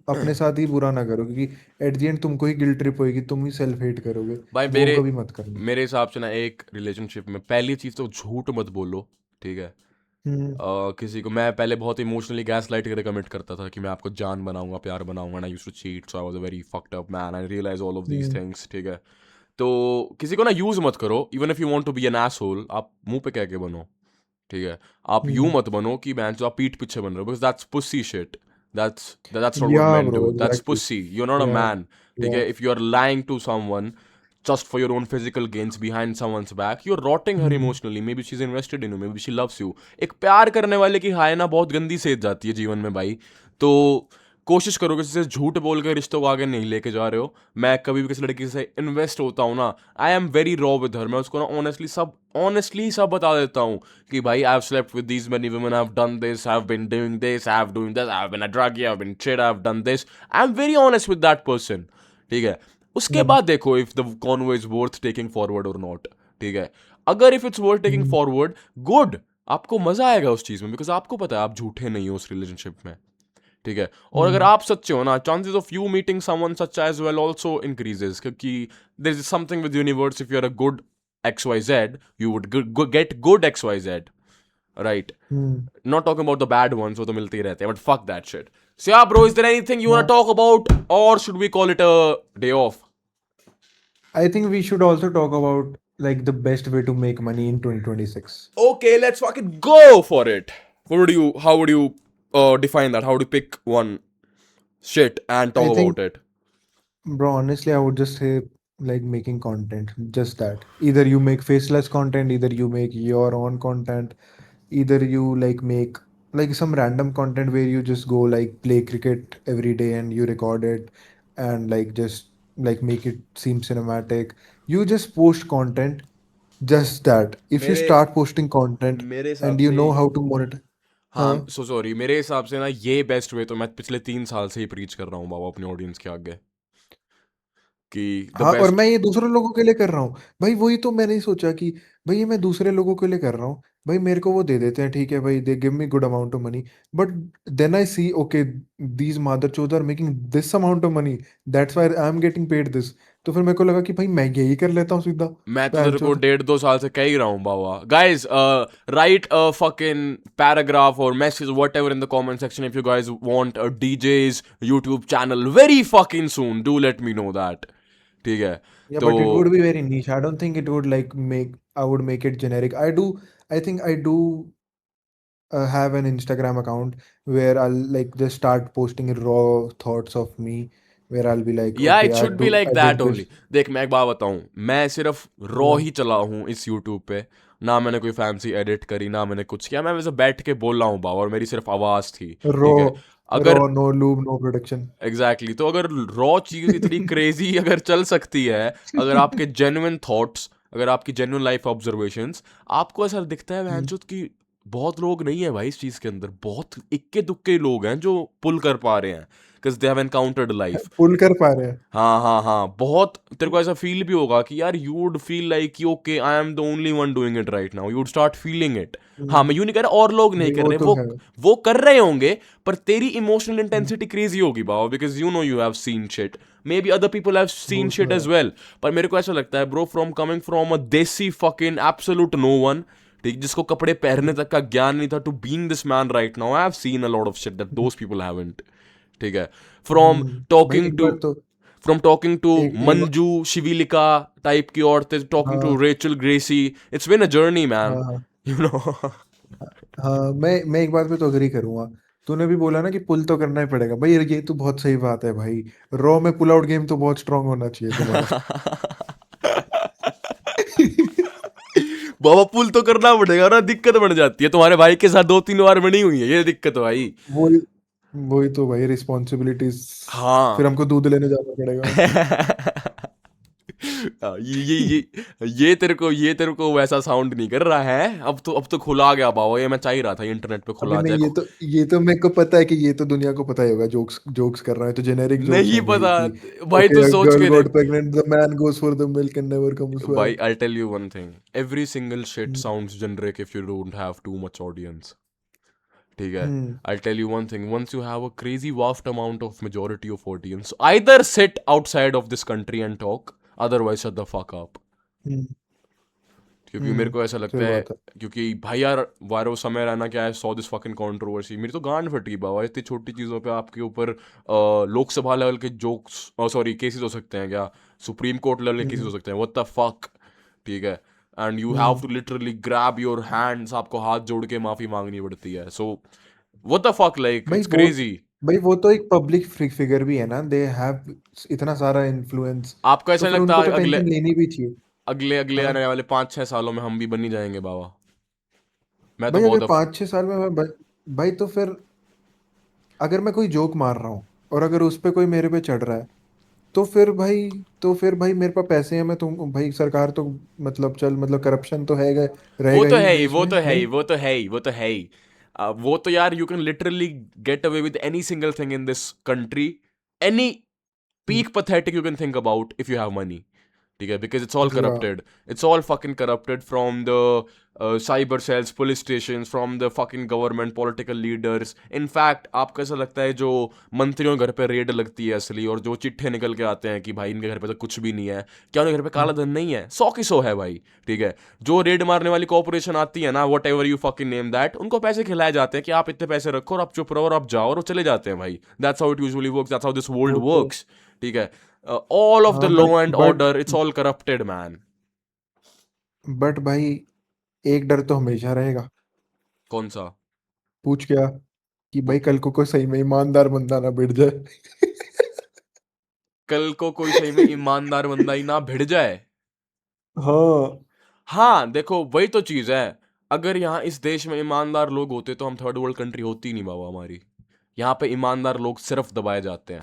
अपने साथ ही बुरा ना करो, क्योंकि एट द एंड तुमको ही गिल्ट ट्रिप होएगी, तुम ही सेल्फ हेट करोगे। भाई वो मेरे कभी मत करना। मेरे हिसाब से ना एक रिलेशनशिप में पहली चीज तो झूठ मत बोलो। ठीक है। हम्म किसी को मैं पहले बहुत इमोशनली गैस लाइट करके कमिट करता था कि मैं आपको जान बनाऊंगा प्यार बनाऊंगा। I used to cheat so I was a very fucked up man I realise all of these hmm things. ठीक है। तो किसी को ना यूज मत करो even if you want to be an asshole आप मुंह पे कह के बनो। ठीक है। आप यूं हम्म मत बनो कि मैं जो आप पीठ पीछे बन रहे हो because that's pussy shit. that's not what Yeah, men bro, do. That's exactly. pussy. You're not a Yeah, man. ठीक yeah. है? If you are lying to someone just for your own physical gains behind someone's back, you're rotting her Hmm. emotionally. Maybe she's invested in you. Maybe she loves you. एक प्यार करने वाले की हाय ना बहुत गंदी सेध जाती है जीवन में भाई. तो कोशिश करो किसी से झूठ बोल के रिश्तों को आगे नहीं लेके जा रहे हो. मैं कभी भी किसी लड़की से इन्वेस्ट होता हूँ ना, आई am very raw with her. मैं उसको ना ऑनेस्टली सब बता देता हूँ कि भाई I have slept with these many women, I have done this, I have been doing this, I have doing this, I have been a druggie, I have been cheat, I have done this. I am very honest with that person. ठीक है? उसके Yeah. बाद देखो if the convo is worth taking forward और not. ठीक है? अगर if it's worth taking Hmm. Forward, good, आपको मजा आएगा उस चीज में, बिकॉज आपको पता है आप झूठे नहीं हो उस रिलेशनशिप में. ठीक है? और अगर Hmm. आप सच्चे हो ना, chances of you meeting someone such as well also increases, क्योंकि there is something with universe. If you are a good XYZ, you would get good XYZ, right? Hmm. Not talking about the bad ones, वो तो मिलते ही रहते हैं, but fuck that shit. So yeah, bro, is there anything you want Yeah. to talk about, or should we call it a day off? I think we should also talk about like the best way to make money in 2026. Okay, let's fucking go for it. How would you define that? How would you pick one shit and I talk think, about it? bro, honestly, I would just say like making content, just that. Either you make faceless content, either you make your own content, either you like make like some random content where you just go like play cricket every day and you record it and like just like make it seem cinematic. You just post content, just that. If you मेरे start posting content मेरे हिसाब and you से know how to monitor, हाँ, हाँ so sorry, मेरे हिसाब से ना ये बेस्ट वे तो मैं पिछले 3 साल से ही प्रीच कर रहा हूँ बाबा अपने ऑडियंस के आगे, कि द हाँ, और बेस्ट. मैं ये दूसरे लोगों के लिए कर रहा हूँ भाई. वही तो मैंने ही सोचा कि भाई ये मैं दूसरे लोगों के लिए कर रहा हूँ भाई. मेरे को वो दे देते हैं, ठीक है भाई, they give me good amount of money, but then I see okay these मादर चोद are making this amount of money, that's why I am getting paid this. तो फिर मेरे को लगा कि भाई मैं यही कर लेता हूँ सीधा. मैं तो तेरे को पैंचोद. 1.5-2 साल से कह ही रहा हूँ बाबा. Guys, write a fucking paragraph और message what ever in the comment section if you guys want a DJ's YouTube channel very fucking soon. Do let me know that. ठीक है? Yeah, तो but it would be very niche. I don't think it would like make, I would make it generic. I think I do have an Instagram account where I'll like just start posting raw thoughts of me, where I'll be like, या okay, it should be like I that did only. this. देख, मैं एक बात बताऊं, मैं सिर्फ raw Yeah. ही चला हूं इस यूट्यूब पे. ना मैंने कोई फैंसी एडिट करी, ना मैंने कुछ किया. मैं वैसे बैठ के बोल रहा हूँ बाबा, और मेरी सिर्फ आवाज थी. ठीक है? Raw, अगर no lube, no production. Exactly तो अगर रॉ चीज इतनी क्रेजी अगर चल सकती है, अगर आपके जेन्युइन थॉट्स, अगर आपकी जेन्युइन लाइफ ऑब्जर्वेशंस, आपको ऐसा दिखता है Hmm. वहनचोद कि बहुत लोग नहीं है भाई इस चीज के अंदर, बहुत इक्के दुक्के लोग हैं जो पुल कर पा रहे हैं, because they have encountered life. Pull कर पा रहे हैं. हाँ हाँ हाँ, बहुत. तेरे को ऐसा फील भी होगा कि यार यू वुड फील लाइक कि okay I am the only one doing it right now. You would start feeling it. हाँ, मैं यूं नहीं कह रहा और लोग नहीं नहीं, कर वो रहे, तो है. वो कर रहे होंगे, पर तेरी इमोशनल Hmm. इंटेंसिटी क्रेजी होगी बाबा, because you know you have seen shit. Maybe other people have seen वो शिट तो एज है. वेल. पर मेरे को ऐसा लगता है bro, from coming from a desi fucking absolute no one, ठीक, जिसको कपड़े पहनने तक का ज्ञान नहीं था, to being this man right now, I have seen a lot of shit that those people haven't. ठीक है? फ्रॉम भाई टॉकिंग एक टू बार तो from talking to एक बार. Manju Shivilika type की औरतें, talking to हाँ Rachel Gracie. It's been a journey, man. हाँ हाँ You know. हाँ. मैं एक बात पे तो अग्री करूंगा. तूने भी बोला ना कि पुल तो करना ही पड़ेगा भाई. ये तो बहुत सही बात है भाई. रॉ में पुल आउट गेम तो बहुत स्ट्रांग होना चाहिए तुम्हारा. बाबा, पुल तो करना पड़ेगा ना, दिक्कत बढ़ जाती है. तुम्हारे भाई के साथ 2-3 बार बनी हुई है ये दिक्कत भाई. वही वही तो भाई, रिस्पॉन्सिबिलिटीज. फिर हाँ. हमको दूध लेने जाना पड़ेगा. हाँ, ये तेरे को वैसा साउंड नहीं कर रहा है. अब तो खुला गया बाबा, ये मैं चाह ही रहा था इंटरनेट पे अबे खुला नहीं, जाए. ये तो मेरे को पता है कि ये तो दुनिया को पता ही होगा. जोक्स जोक्स कर रहा है तो जेनेरिक जोक्स नहीं होंगे ये पता कि भाई, तू ओके, सोच गर्ल के गॉट देख. Pregnant, the man goes for the milk and never comes भाई, back. I'll tell you one thing. Every single shit sounds generic if you don't have too much audience. ठीक है? हम्म. I'll tell you one thing. Once you have a crazy vast amount of majority of audience, either sit outside of this country and talk, otherwise shut the fuck up. हम्म. क्योंकि मेरे को ऐसा लगता सही है, बात है. क्योंकि भाई यार, वारो समय रहना क्या है, सौ दिस फकिंग कंट्रोवर्सी. मेरी तो गांड फटी बाबा, इतनी छोटी चीज़ों पे आपके ऊपर लोकसभा लेवल के जोक्स, सॉरी, केसेस हो सकते हैं क्या, सुप्रीम कोर्ट लेवल के केसेस हो सकते हैं. What the fuck. ठीक है? And you have to literally grab your hands, आपको हाथ जोड़ के माफी मांगनी पड़ती है. So what the fuck, like भाई इट्स क्रेजी. भाई वो तो एक पब्लिक फिगर भी है ना, दे हैव इतना सारा इन्फ्लुएंस, आपको ऐसा तो नहीं फिर लगता उनको तो अगले टेंशन लेनी भी चाहिए। अगले अगले हाँ आने वाले 5-6 सालों में हम भी बन ही जाएंगे बाबा? मैं तो भाई, अगर बहुत 5-6 साल में भाई तो फिर अगर मैं कोई जोक मार रहा हूँ और अगर उस पे कोई मेरे पे चढ़ रहा है, तो फिर भाई मेरे पास पैसे हैं, मैं तुम भाई सरकार तो मतलब चल मतलब करप्शन तो है वो रहेगा तो ही है ही, देश वो में तो है ही, नहीं। वो तो है ही, वो तो है ही। वो तो यार, you can literally get away with any single thing in this country, any peak pathetic you can think about if you have money. ठीक है, because it's all या corrupted. It's all fucking corrupted from the cyber cells, police stations, from the fucking government, political leaders. In fact, आपको ऐसा लगता है जो मंत्रियों के घर पे रेड लगती है असली, और जो चिट्ठे निकल के आते हैं कि भाई इनके घर पे तो कुछ भी नहीं है, क्या उनके घर पे काला धन नहीं है? 100 की 100 है भाई। ठीक है, जो रेड मारने वाली कॉर्पोरेशन आती है ना, what ever you fucking name that, उनको पैसे खिलाए जाते हैं कि आप इतने पैसे रखो और आप चुप रहो और आप जाओ, और वो चले जाते हैं भाई। That's how it usually works, that's how this world वो तो वर्क्स। ठीक है, all of the हाँ, law but and but order, it's all corrupted, man. But भाई एक डर तो हमेशा रहेगा। कौन सा? पूछ क्या कि वो भाई कल को कोई सही में ईमानदार बंदा ना भिड़ जाए। कल को कोई सही में ईमानदार बंदा ही ना भिड़ जाए? हाँ हाँ, देखो वही तो चीज है। अगर यहाँ इस देश में ईमानदार लोग होते तो हम थर्ड वर्ल्ड कंट्री होती नहीं बाबा हमारी। यहाँ पे ईमानदार लोग सिर्फ दबाए जाते हैं।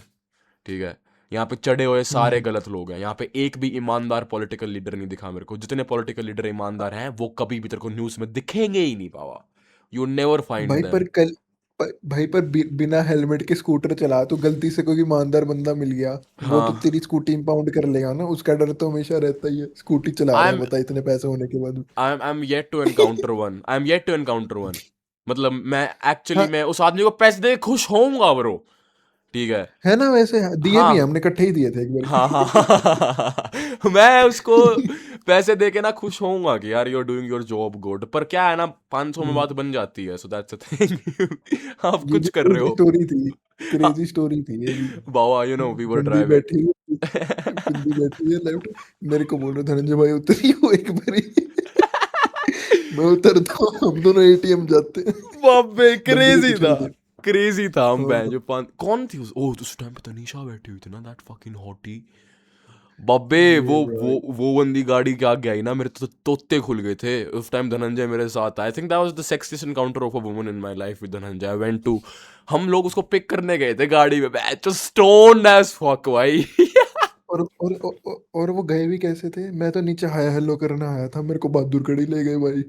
ठीक है, यहाँ पे चढ़े हुए सारे हम्म, गलत लोग हैं। यहाँ पे एक भी ईमानदार पॉलिटिकल लीडर नहीं दिखा मेरे को। जितने पॉलिटिकल लीडर ईमानदार हैं वो कभी भी तेरे को न्यूज में दिखेंगे ही नहीं बाबा। यू नेवर फाइंड भाई पर देम। कल भाई पर बिना हेलमेट के स्कूटर चला तो गलती से कोई ईमानदार बंदा मिल गया, वो तो हाँ, तेरी स्कूटी इंपाउंड कर लेगा ना, उसका डर तो हमेशा रहता ही है। स्कूटी चला आई रहा है एम बता इतने पैसे होने के बाद I am yet to encounter one, I am yet to encounter one. मतलब मैं एक्चुअली हाँ मैं उस आदमी को पैसे दे के खुश होऊंगा ब्रो। ठीक है। है ना, वैसे दिए भी हैं, हाँ, हमने इकट्ठे ही दिए थे एक हाँ, हाँ, बार। हाँ। मैं उसको पैसे दे के ना खुश होऊंगा कि यार you are doing your job good, पर क्या है ना, 500 में बात बन जाती है, सो दैट्स अ थिंग। आप ये कुछ भी कर रहे क्रेजी हो। स्टोरी थी, हाँ, क्रेजी स्टोरी थी ये भी। बाबा यू नो वी वर बंदी बैठी है, ड्राइविंग। बंदी बैठी है लेफ्ट, मेरे को बोल रहे धनंजय भाई उतरी हो एक बारी। मैं उतरता हूँ, हम दोनों एटीएम जाते हैं। बाबे बंदी के क्रेजी पीछे था, पीछे। क्रेजी था। हम हाँ बहन जो पान कौन थी उस टाइम पे तनीषा बैठी हुई थी ना, दैट फकिंग हॉटी। बब्बे ये भाई वो बंदी गाड़ी के आगे आई ना, मेरे तो तोते खुल गए थे उस टाइम। धनंजय मेरे साथ, I think that was the sexiest encounter of a woman in my life with Dhananjay. I went to, हम लोग उसको पिक करने गए थे गाड़ी में, बैच स्टोन्ड एज फक भाई। और वो गए भी कैसे थे? मैं तो नीचे हाय हेलो करने आया था, मेरे को बहादुरगढ़ ले गए भाई।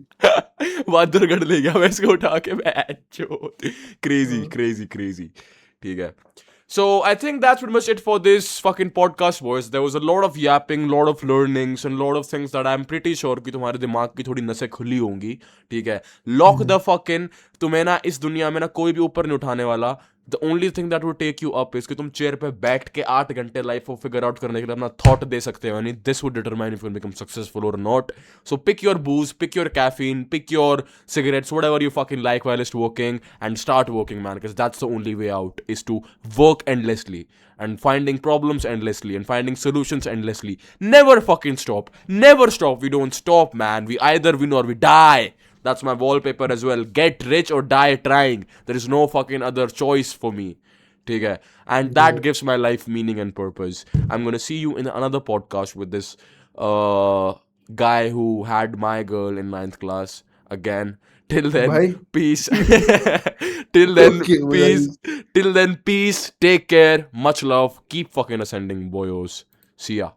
बहादुरगढ़ ले गया मैं इसको उठा के, बैच। क्रेजी हाँ क्रेजी क्रेजी। ठीक है, so I think that's pretty much it for this fucking podcast, boys. There was a lot of yapping, lot of learnings, and lot of things that I'm pretty sure कि तुम्हारे दिमाग की थोड़ी नसें खुली होंगी। ठीक है, lock hmm, the fuck in। तुम्हें ना इस दुनिया में ना कोई भी ऊपर नहीं उठाने वाला। The only thing that would take you up is कि तुम चेयर पे बैठ के 8 घंटे लाइफ को फिगर आउट करने के लिए अपना थॉट दे सकते हो। This would determine if you become successful और not. So pick your booze, pick your caffeine, pick your cigarettes, whatever you fucking like while it's working, and start working, man, because that's the only way out, is to work endlessly and finding problems endlessly and finding solutions endlessly. Never fucking stop. Never stop. We don't stop, man. We either win or we die. That's my wallpaper as well. Get rich or die trying. There is no fucking other choice for me. Okay? And that yeah. gives my life meaning and purpose. I'm gonna see you in another podcast with this guy who had my girl in 9th class again. Till then, भाई peace. Till then, okay peace. Guys, Till then, peace. Take care. Much love. Keep fucking ascending, boyos. See ya.